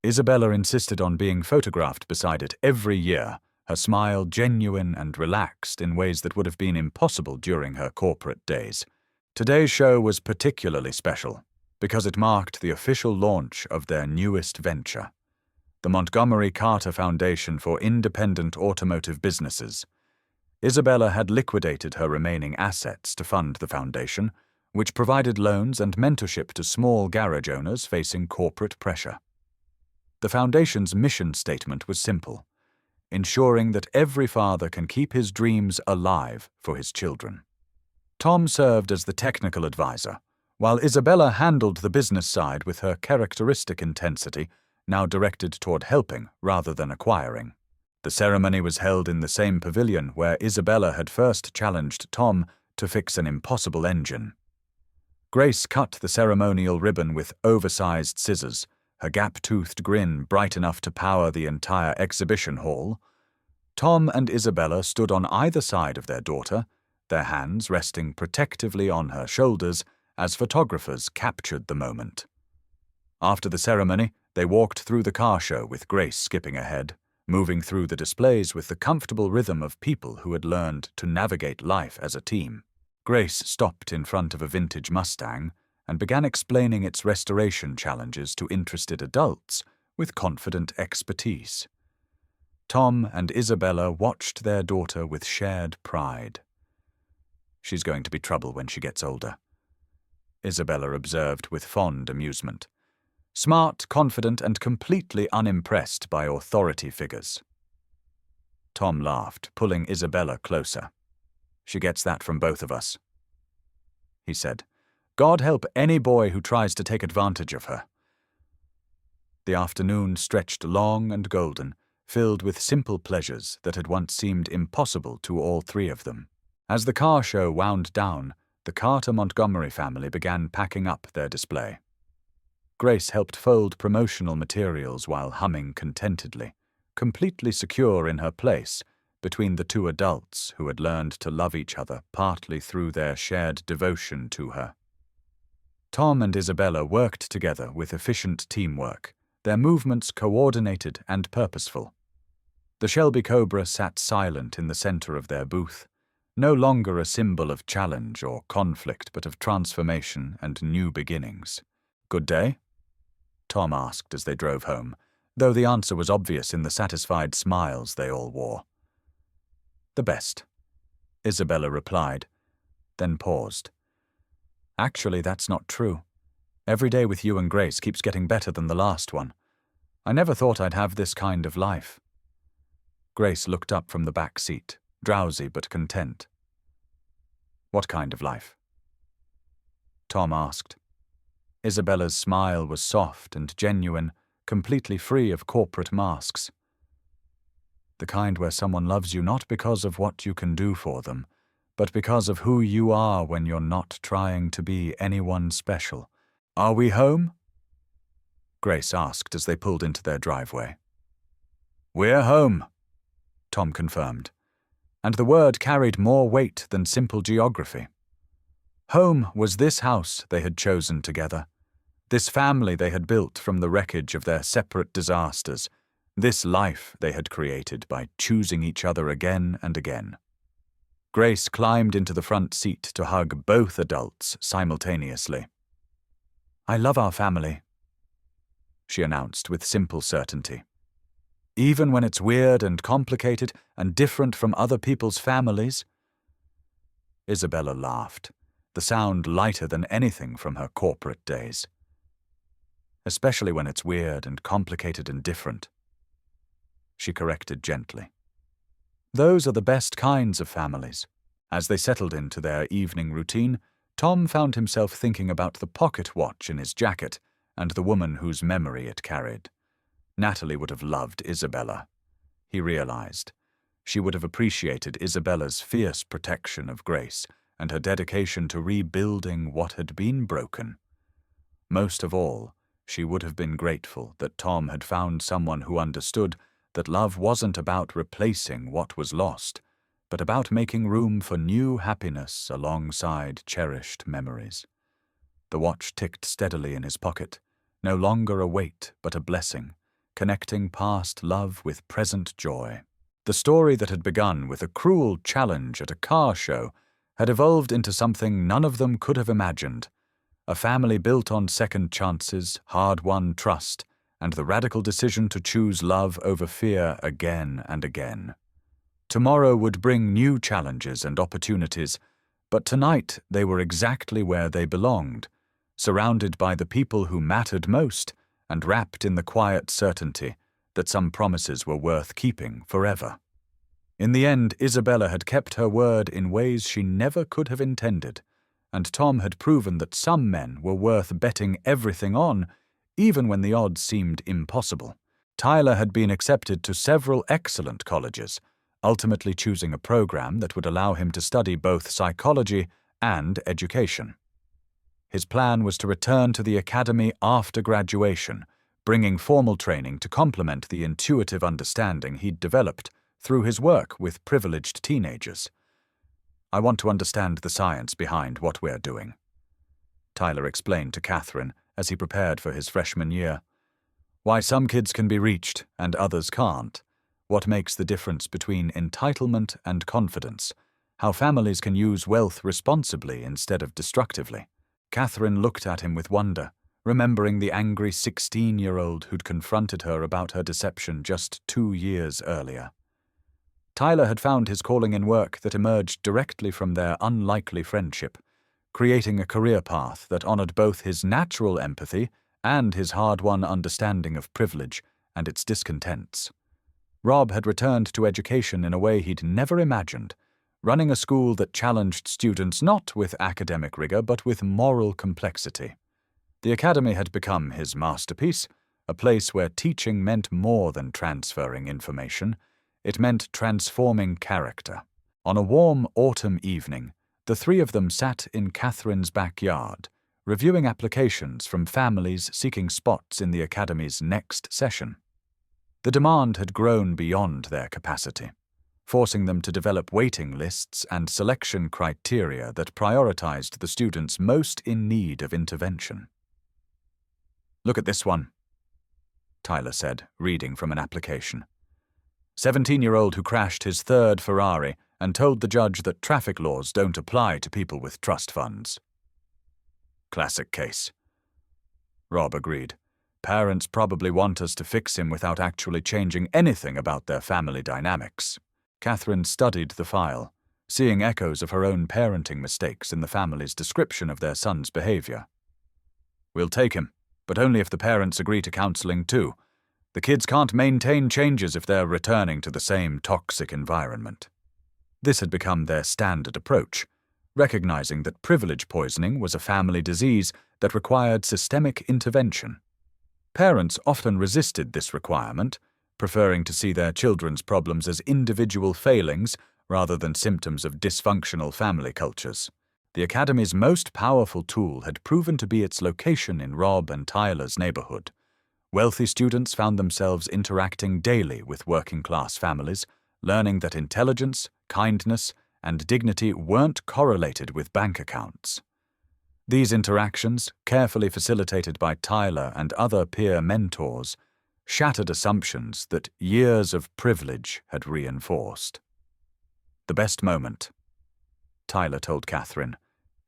Isabella insisted on being photographed beside it every year, her smile genuine and relaxed in ways that would have been impossible during her corporate days. Today's show was particularly special because it marked the official launch of their newest venture, the Montgomery Carter Foundation for Independent Automotive Businesses. Isabella had liquidated her remaining assets to fund the foundation, which provided loans and mentorship to small garage owners facing corporate pressure. The foundation's mission statement was simple: ensuring that every father can keep his dreams alive for his children. Tom served as the technical advisor, while Isabella handled the business side with her characteristic intensity, now directed toward helping rather than acquiring. The ceremony was held in the same pavilion where Isabella had first challenged Tom to fix an impossible engine. Grace cut the ceremonial ribbon with oversized scissors, her gap-toothed grin bright enough to power the entire exhibition hall. Tom and Isabella stood on either side of their daughter, their hands resting protectively on her shoulders as photographers captured the moment. After the ceremony, they walked through the car show with Grace skipping ahead, moving through the displays with the comfortable rhythm of people who had learned to navigate life as a team. Grace stopped in front of a vintage Mustang, and began explaining its restoration challenges to interested adults with confident expertise. Tom and Isabella watched their daughter with shared pride. "She's going to be trouble when she gets older," Isabella observed with fond amusement. "Smart, confident, and completely unimpressed by authority figures." Tom laughed, pulling Isabella closer. "She gets that from both of us," he said. "God help any boy who tries to take advantage of her." The afternoon stretched long and golden, filled with simple pleasures that had once seemed impossible to all three of them. As the car show wound down, the Carter Montgomery family began packing up their display. Grace helped fold promotional materials while humming contentedly, completely secure in her place between the two adults who had learned to love each other partly through their shared devotion to her. Tom and Isabella worked together with efficient teamwork, their movements coordinated and purposeful. The Shelby Cobra sat silent in the center of their booth, no longer a symbol of challenge or conflict but of transformation and new beginnings. "Good day?" Tom asked as they drove home, though the answer was obvious in the satisfied smiles they all wore. "The best," Isabella replied, then paused. "Actually, that's not true. Every day with you and Grace keeps getting better than the last one. I never thought I'd have this kind of life." Grace looked up from the back seat, drowsy but content. "What kind of life?" Tom asked. Isabella's smile was soft and genuine, completely free of corporate masks. "The kind where someone loves you not because of what you can do for them, but because of who you are when you're not trying to be anyone special. Are we home?" Grace asked as they pulled into their driveway. "We're home," Tom confirmed, and the word carried more weight than simple geography. Home was this house they had chosen together, this family they had built from the wreckage of their separate disasters, this life they had created by choosing each other again and again. Grace climbed into the front seat to hug both adults simultaneously. "I love our family," she announced with simple certainty. "Even when it's weird and complicated and different from other people's families." Isabella laughed, the sound lighter than anything from her corporate days. "Especially when it's weird and complicated and different," she corrected gently. "Those are the best kinds of families." As they settled into their evening routine, Tom found himself thinking about the pocket watch in his jacket and the woman whose memory it carried. Natalie would have loved Isabella, he realized. She would have appreciated Isabella's fierce protection of Grace and her dedication to rebuilding what had been broken. Most of all, she would have been grateful that Tom had found someone who understood that love wasn't about replacing what was lost, but about making room for new happiness alongside cherished memories. The watch ticked steadily in his pocket, no longer a weight but a blessing, connecting past love with present joy. The story that had begun with a cruel challenge at a car show had evolved into something none of them could have imagined, a family built on second chances, hard-won trust, and the radical decision to choose love over fear again and again. Tomorrow would bring new challenges and opportunities, but tonight they were exactly where they belonged, surrounded by the people who mattered most and wrapped in the quiet certainty that some promises were worth keeping forever. In the end, Isabella had kept her word in ways she never could have intended, and Tom had proven that some men were worth betting everything on, even when the odds seemed impossible. Tyler had been accepted to several excellent colleges, ultimately choosing a program that would allow him to study both psychology and education. His plan was to return to the academy after graduation, bringing formal training to complement the intuitive understanding he'd developed through his work with privileged teenagers. "I want to understand the science behind what we're doing," Tyler explained to Catherine as he prepared for his freshman year. "Why some kids can be reached and others can't, what makes the difference between entitlement and confidence, how families can use wealth responsibly instead of destructively. Catherine looked at him with wonder, remembering the angry 16-year-old who'd confronted her about her deception just 2 years earlier. Tyler had found his calling in work that emerged directly from their unlikely friendship, creating a career path that honored both his natural empathy and his hard-won understanding of privilege and its discontents. Rob had returned to education in a way he'd never imagined, running a school that challenged students not with academic rigor but with moral complexity. The academy had become his masterpiece, a place where teaching meant more than transferring information. It meant transforming character. On a warm autumn evening, the three of them sat in Catherine's backyard, reviewing applications from families seeking spots in the academy's next session. The demand had grown beyond their capacity, forcing them to develop waiting lists and selection criteria that prioritized the students most in need of intervention. "Look at this one," Tyler said, reading from an application. 17-year-old who crashed his third Ferrari and told the judge that traffic laws don't apply to people with trust funds. "Classic case," Rob agreed. "Parents probably want us to fix him without actually changing anything about their family dynamics." Catherine studied the file, seeing echoes of her own parenting mistakes in the family's description of their son's behavior. "We'll take him, but only if the parents agree to counseling too. The kids can't maintain changes if they're returning to the same toxic environment." This had become their standard approach, recognizing that privilege poisoning was a family disease that required systemic intervention. Parents often resisted this requirement, preferring to see their children's problems as individual failings rather than symptoms of dysfunctional family cultures. The academy's most powerful tool had proven to be its location in Rob and Tyler's neighborhood. Wealthy students found themselves interacting daily with working-class families, learning that intelligence, kindness, and dignity weren't correlated with bank accounts. These interactions, carefully facilitated by Tyler and other peer mentors, shattered assumptions that years of privilege had reinforced. "The best moment," Tyler told Catherine,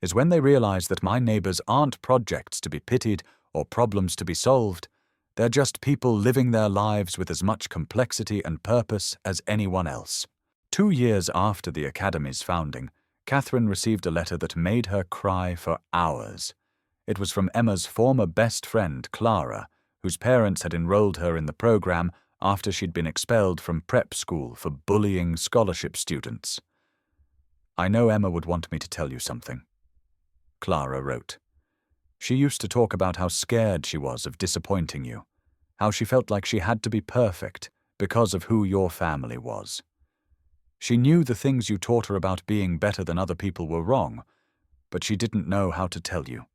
"is when they realize that my neighbors aren't projects to be pitied or problems to be solved. They're just people living their lives with as much complexity and purpose as anyone else." 2 years after the Academy's founding, Catherine received a letter that made her cry for hours. It was from Emma's former best friend, Clara, whose parents had enrolled her in the program after she'd been expelled from prep school for bullying scholarship students. "I know Emma would want me to tell you something," Clara wrote. "She used to talk about how scared she was of disappointing you, how she felt like she had to be perfect because of who your family was. She knew the things you taught her about being better than other people were wrong, but she didn't know how to tell you.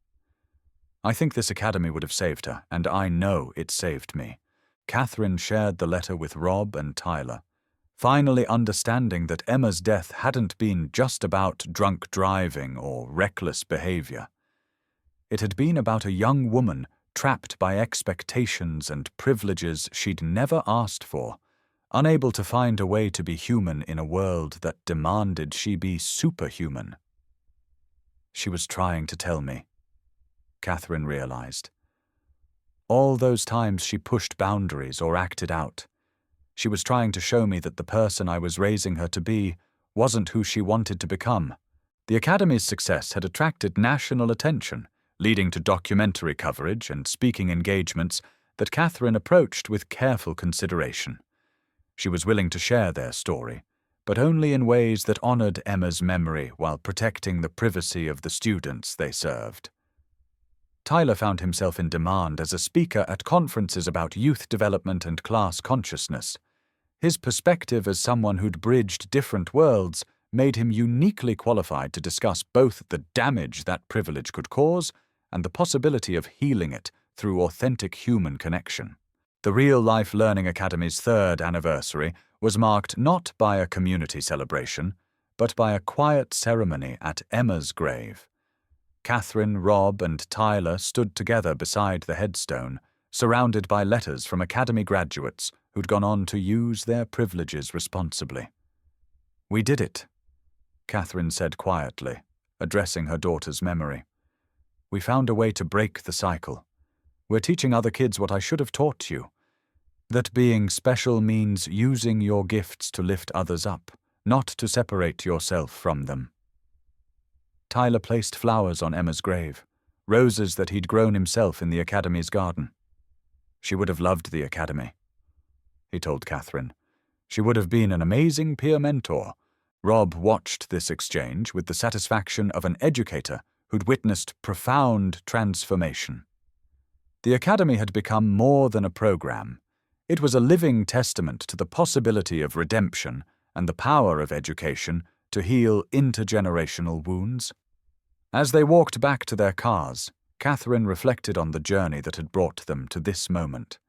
I think this academy would have saved her, and I know it saved me." Catherine shared the letter with Rob and Tyler, finally understanding that Emma's death hadn't been just about drunk driving or reckless behavior. It had been about a young woman trapped by expectations and privileges she'd never asked for, unable to find a way to be human in a world that demanded she be superhuman. She was trying to tell me, Catherine realized. All those times she pushed boundaries or acted out, she was trying to show me that the person I was raising her to be wasn't who she wanted to become. The Academy's success had attracted national attention, leading to documentary coverage and speaking engagements that Catherine approached with careful consideration. She was willing to share their story, but only in ways that honored Emma's memory while protecting the privacy of the students they served. Tyler found himself in demand as a speaker at conferences about youth development and class consciousness. His perspective as someone who'd bridged different worlds made him uniquely qualified to discuss both the damage that privilege could cause and the possibility of healing it through authentic human connection. The Real Life Learning Academy's 3rd anniversary was marked not by a community celebration, but by a quiet ceremony at Emma's grave. Catherine, Rob, and Tyler stood together beside the headstone, surrounded by letters from Academy graduates who'd gone on to use their privileges responsibly. "We did it," Catherine said quietly, addressing her daughter's memory. We found a way to break the cycle. We're teaching other kids what I should have taught you. That being special means using your gifts to lift others up, not to separate yourself from them. Tyler placed flowers on Emma's grave, roses that he'd grown himself in the Academy's garden. She would have loved the Academy, he told Catherine. She would have been an amazing peer mentor. Rob watched this exchange with the satisfaction of an educator who'd witnessed profound transformation. The Academy had become more than a program. It was a living testament to the possibility of redemption and the power of education to heal intergenerational wounds. As they walked back to their cars, Catherine reflected on the journey that had brought them to this moment.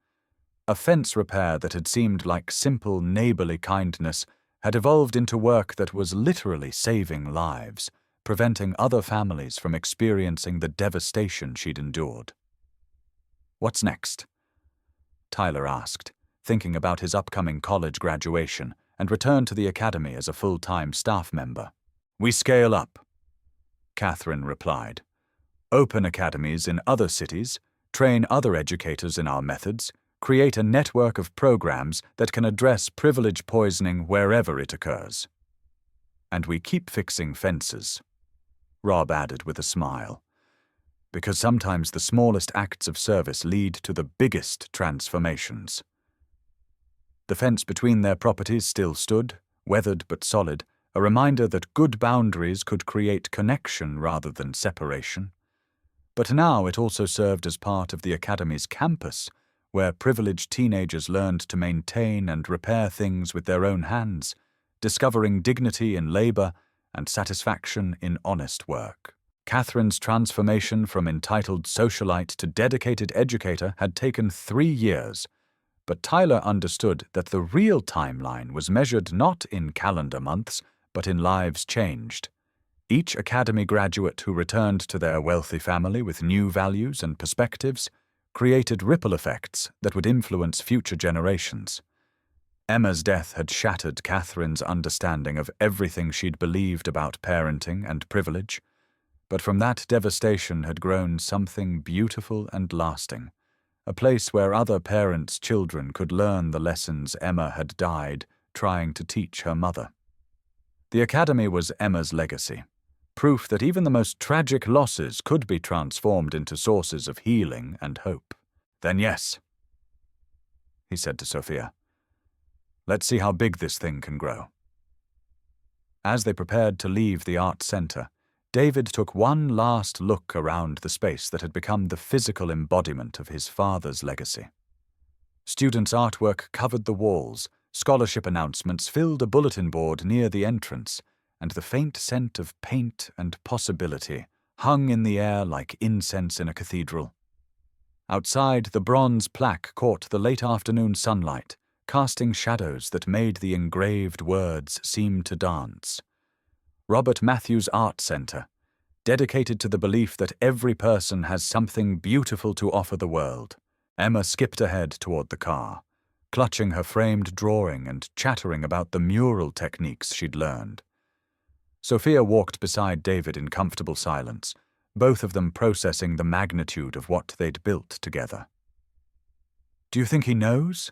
A fence repair that had seemed like simple neighborly kindness had evolved into work that was literally saving lives, preventing other families from experiencing the devastation she'd endured. "What's next?" Tyler asked, thinking about his upcoming college graduation and return to the Academy as a full-time staff member. "We scale up," Catherine replied. "Open academies in other cities, train other educators in our methods, create a network of programs that can address privilege poisoning wherever it occurs. And we keep fixing fences," Rob added with a smile, "because sometimes the smallest acts of service lead to the biggest transformations." The fence between their properties still stood, weathered but solid, a reminder that good boundaries could create connection rather than separation. But now it also served as part of the Academy's campus, where privileged teenagers learned to maintain and repair things with their own hands, discovering dignity in labor and satisfaction in honest work. Catherine's transformation from entitled socialite to dedicated educator had taken 3 years, but Tyler understood that the real timeline was measured not in calendar months, but in lives changed. Each Academy graduate who returned to their wealthy family with new values and perspectives created ripple effects that would influence future generations. Emma's death had shattered Catherine's understanding of everything she'd believed about parenting and privilege, but from that devastation had grown something beautiful and lasting, a place where other parents' children could learn the lessons Emma had died trying to teach her mother. The Academy was Emma's legacy, proof that even the most tragic losses could be transformed into sources of healing and hope. "Then yes," he said to Sophia. "Let's see how big this thing can grow." As they prepared to leave the art center, David took one last look around the space that had become the physical embodiment of his father's legacy. Students' artwork covered the walls, scholarship announcements filled a bulletin board near the entrance, and the faint scent of paint and possibility hung in the air like incense in a cathedral. Outside, the bronze plaque caught the late afternoon sunlight, casting shadows that made the engraved words seem to dance. Robert Matthews Art Center, dedicated to the belief that every person has something beautiful to offer the world. Emma skipped ahead toward the car, clutching her framed drawing and chattering about the mural techniques she'd learned. Sophia walked beside David in comfortable silence, both of them processing the magnitude of what they'd built together. "Do you think he knows?"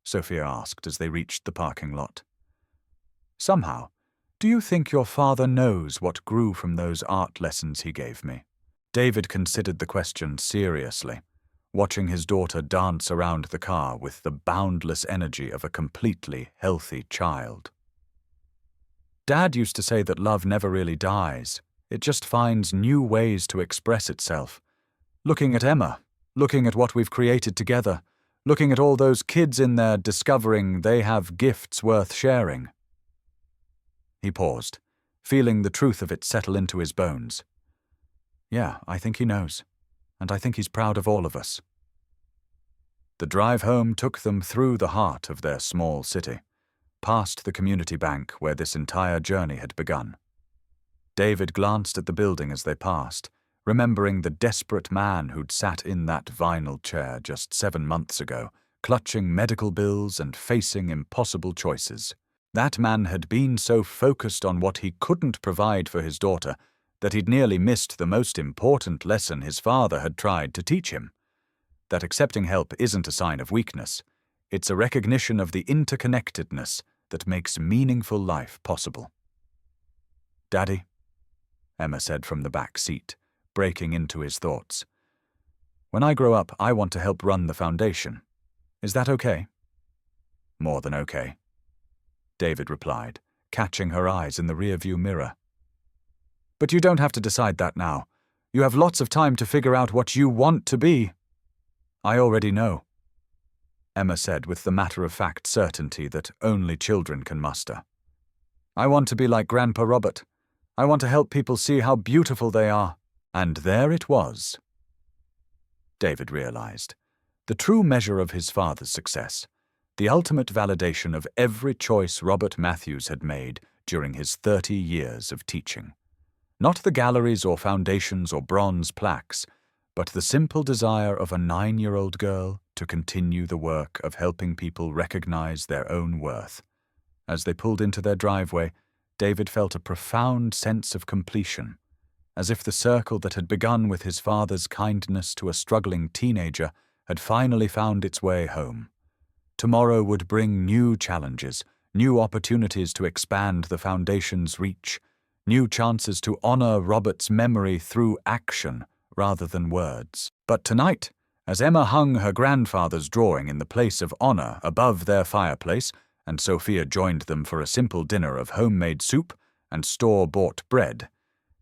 Sophia asked as they reached the parking lot. "Somehow, do you think your father knows what grew from those art lessons he gave me?" David considered the question seriously, watching his daughter dance around the car with the boundless energy of a completely healthy child. "Dad used to say that love never really dies. It just finds new ways to express itself. Looking at Emma, looking at what we've created together, looking at all those kids in there discovering they have gifts worth sharing." He paused, feeling the truth of it settle into his bones. "Yeah, I think he knows, and I think he's proud of all of us." The drive home took them through the heart of their small city, past the community bank where this entire journey had begun. David glanced at the building as they passed, remembering the desperate man who'd sat in that vinyl chair just 7 months ago, clutching medical bills and facing impossible choices. That man had been so focused on what he couldn't provide for his daughter that he'd nearly missed the most important lesson his father had tried to teach him. That accepting help isn't a sign of weakness. It's a recognition of the interconnectedness that makes meaningful life possible. "Daddy," Emma said from the back seat, breaking into his thoughts. "When I grow up, I want to help run the foundation. Is that okay?" "More than okay," David replied, catching her eyes in the rearview mirror. "But you don't have to decide that now. You have lots of time to figure out what you want to be." "I already know," Emma said with the matter-of-fact certainty that only children can muster. "I want to be like Grandpa Robert. I want to help people see how beautiful they are." And there it was. David realized. The true measure of his father's success. The ultimate validation of every choice Robert Matthews had made during his 30 years of teaching. Not the galleries or foundations or bronze plaques, but the simple desire of a 9-year-old girl to continue the work of helping people recognize their own worth. As they pulled into their driveway, David felt a profound sense of completion, as if the circle that had begun with his father's kindness to a struggling teenager had finally found its way home. Tomorrow would bring new challenges, new opportunities to expand the foundation's reach, new chances to honor Robert's memory through action rather than words. But tonight, as Emma hung her grandfather's drawing in the place of honor above their fireplace, and Sophia joined them for a simple dinner of homemade soup and store-bought bread,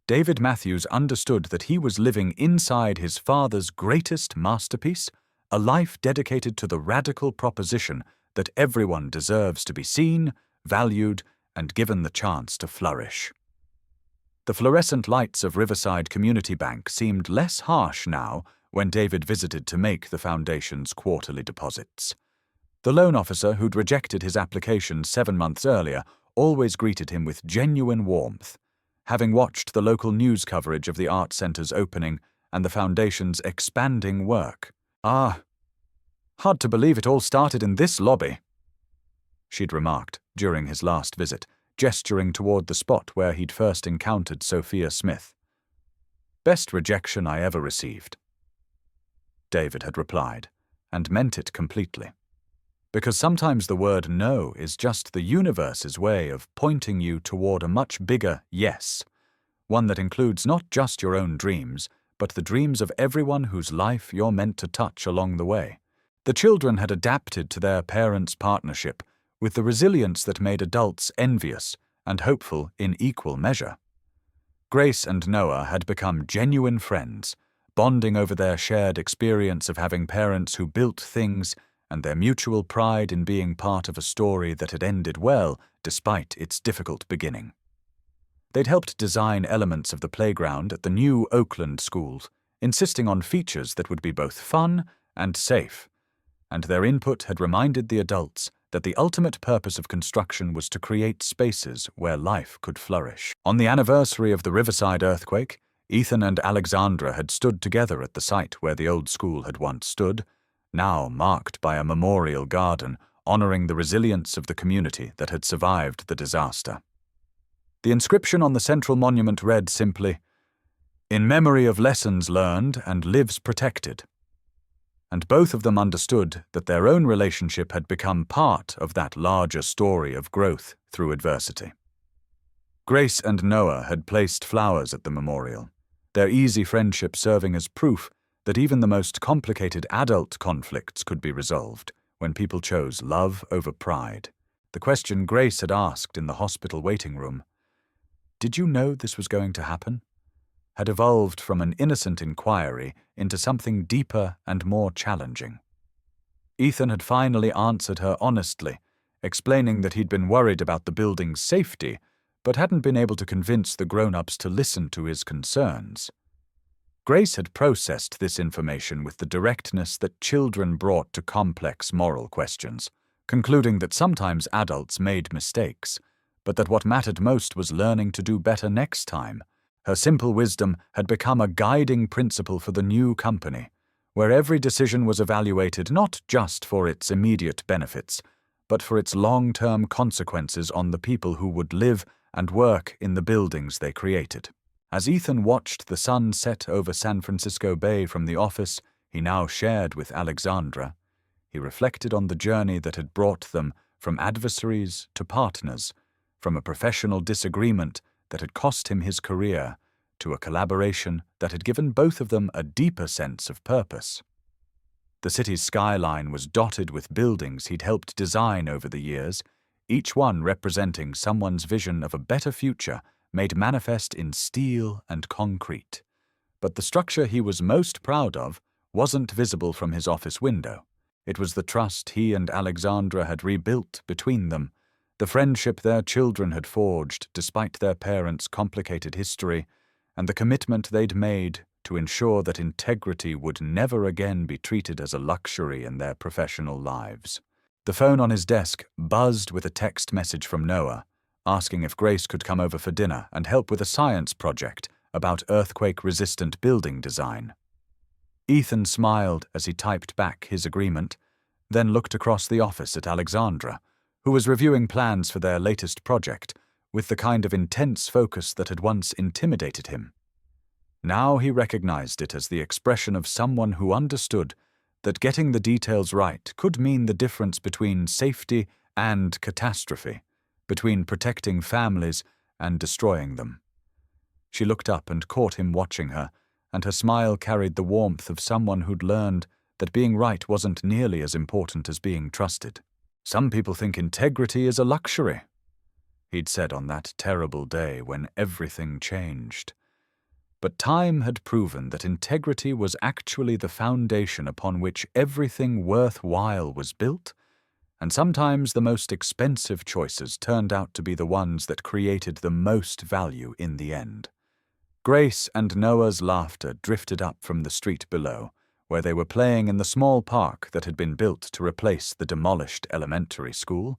David Matthews understood that he was living inside his father's greatest masterpiece, a life dedicated to the radical proposition that everyone deserves to be seen, valued, and given the chance to flourish. The fluorescent lights of Riverside Community Bank seemed less harsh now when David visited to make the foundation's quarterly deposits. The loan officer who'd rejected his application 7 months earlier always greeted him with genuine warmth. Having watched the local news coverage of the art center's opening and the foundation's expanding work. Hard to believe it all started in this lobby," she'd remarked during his last visit, gesturing toward the spot where he'd first encountered Sophia Smith. "Best rejection I ever received," David had replied, and meant it completely. Because sometimes the word no is just the universe's way of pointing you toward a much bigger yes, one that includes not just your own dreams, but the dreams of everyone whose life you're meant to touch along the way. The children had adapted to their parents' partnership with the resilience that made adults envious and hopeful in equal measure. Grace and Noah had become genuine friends, bonding over their shared experience of having parents who built things and their mutual pride in being part of a story that had ended well despite its difficult beginning. They'd helped design elements of the playground at the new Oakland schools, insisting on features that would be both fun and safe, and their input had reminded the adults that the ultimate purpose of construction was to create spaces where life could flourish. On the anniversary of the Riverside earthquake, Ethan and Alexandra had stood together at the site where the old school had once stood, now marked by a memorial garden honoring the resilience of the community that had survived the disaster. The inscription on the central monument read simply, "In memory of lessons learned and lives protected." And both of them understood that their own relationship had become part of that larger story of growth through adversity. Grace and Noah had placed flowers at the memorial, their easy friendship serving as proof that even the most complicated adult conflicts could be resolved when people chose love over pride. The question Grace had asked in the hospital waiting room, "Did you know this was going to happen?" had evolved from an innocent inquiry into something deeper and more challenging. Ethan had finally answered her honestly, explaining that he'd been worried about the building's safety, but hadn't been able to convince the grown-ups to listen to his concerns. Grace had processed this information with the directness that children brought to complex moral questions, concluding that sometimes adults made mistakes, but that what mattered most was learning to do better next time. Her simple wisdom had become a guiding principle for the new company, where every decision was evaluated not just for its immediate benefits, but for its long-term consequences on the people who would live and work in the buildings they created. As Ethan watched the sun set over San Francisco Bay from the office he now shared with Alexandra, he reflected on the journey that had brought them from adversaries to partners, from a professional disagreement that had cost him his career to a collaboration that had given both of them a deeper sense of purpose. The city's skyline was dotted with buildings he'd helped design over the years, each one representing someone's vision of a better future made manifest in steel and concrete. But the structure he was most proud of wasn't visible from his office window. It was the trust he and Alexandra had rebuilt between them, the friendship their children had forged despite their parents' complicated history, and the commitment they'd made to ensure that integrity would never again be treated as a luxury in their professional lives. The phone on his desk buzzed with a text message from Noah, asking if Grace could come over for dinner and help with a science project about earthquake-resistant building design. Ethan smiled as he typed back his agreement, then looked across the office at Alexandra, who was reviewing plans for their latest project with the kind of intense focus that had once intimidated him. Now he recognized it as the expression of someone who understood that getting the details right could mean the difference between safety and catastrophe, between protecting families and destroying them. She looked up and caught him watching her, and her smile carried the warmth of someone who'd learned that being right wasn't nearly as important as being trusted. "Some people think integrity is a luxury," he'd said on that terrible day when everything changed. But time had proven that integrity was actually the foundation upon which everything worthwhile was built, and sometimes the most expensive choices turned out to be the ones that created the most value in the end. Grace and Noah's laughter drifted up from the street below, where they were playing in the small park that had been built to replace the demolished elementary school,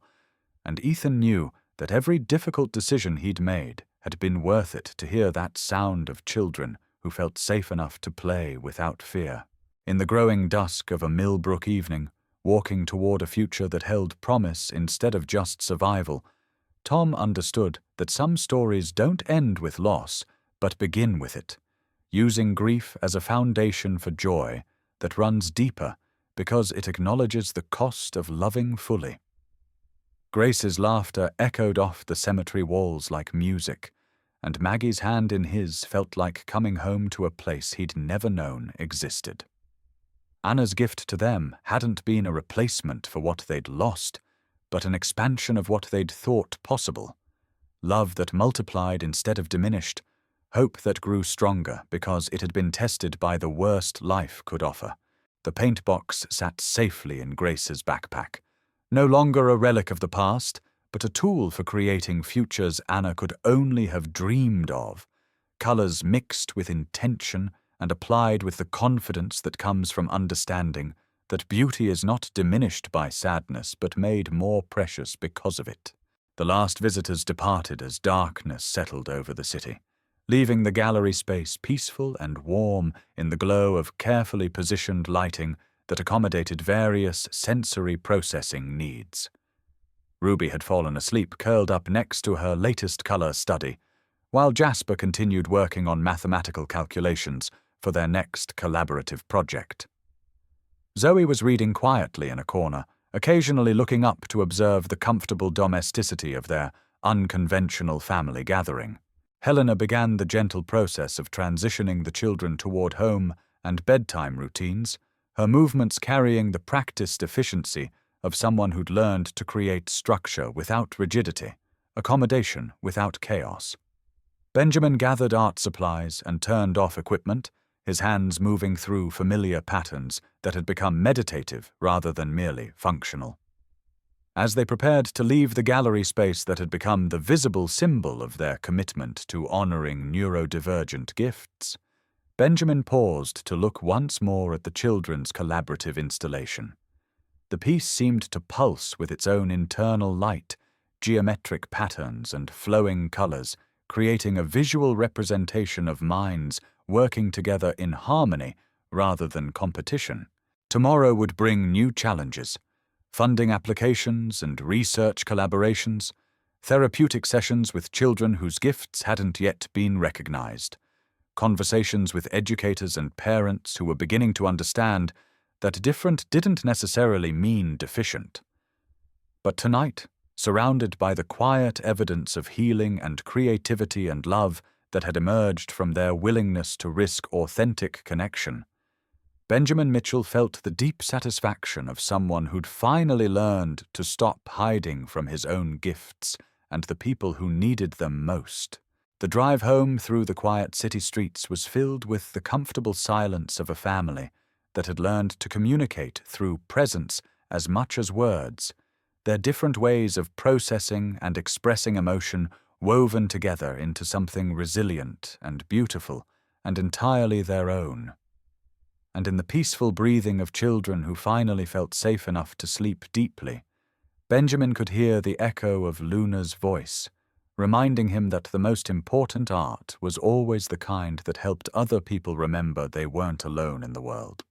and Ethan knew that every difficult decision he'd made had been worth it to hear that sound of children who felt safe enough to play without fear. In the growing dusk of a Millbrook evening, walking toward a future that held promise instead of just survival, Tom understood that some stories don't end with loss, but begin with it, using grief as a foundation for joy that runs deeper because it acknowledges the cost of loving fully. Grace's laughter echoed off the cemetery walls like music, and Maggie's hand in his felt like coming home to a place he'd never known existed. Anna's gift to them hadn't been a replacement for what they'd lost, but an expansion of what they'd thought possible. Love that multiplied instead of diminished, hope that grew stronger because it had been tested by the worst life could offer. The paint box sat safely in Grace's backpack, no longer a relic of the past, but a tool for creating futures Anna could only have dreamed of, colors mixed with intention and applied with the confidence that comes from understanding that beauty is not diminished by sadness but made more precious because of it. The last visitors departed as darkness settled over the city, leaving the gallery space peaceful and warm in the glow of carefully positioned lighting that accommodated various sensory processing needs. Ruby had fallen asleep curled up next to her latest color study, while Jasper continued working on mathematical calculations for their next collaborative project. Zoe was reading quietly in a corner, occasionally looking up to observe the comfortable domesticity of their unconventional family gathering. Helena began the gentle process of transitioning the children toward home and bedtime routines, her movements carrying the practiced efficiency of someone who'd learned to create structure without rigidity, accommodation without chaos. Benjamin gathered art supplies and turned off equipment, his hands moving through familiar patterns that had become meditative rather than merely functional. As they prepared to leave the gallery space that had become the visible symbol of their commitment to honoring neurodivergent gifts, Benjamin paused to look once more at the children's collaborative installation. The piece seemed to pulse with its own internal light, geometric patterns and flowing colors, creating a visual representation of minds working together in harmony rather than competition. Tomorrow would bring new challenges, funding applications and research collaborations, therapeutic sessions with children whose gifts hadn't yet been recognized, conversations with educators and parents who were beginning to understand that different didn't necessarily mean deficient. But tonight, surrounded by the quiet evidence of healing and creativity and love that had emerged from their willingness to risk authentic connection, Benjamin Mitchell felt the deep satisfaction of someone who'd finally learned to stop hiding from his own gifts and the people who needed them most. The drive home through the quiet city streets was filled with the comfortable silence of a family that had learned to communicate through presence as much as words, their different ways of processing and expressing emotion woven together into something resilient and beautiful and entirely their own. And in the peaceful breathing of children who finally felt safe enough to sleep deeply, Benjamin could hear the echo of Luna's voice, reminding him that the most important art was always the kind that helped other people remember they weren't alone in the world.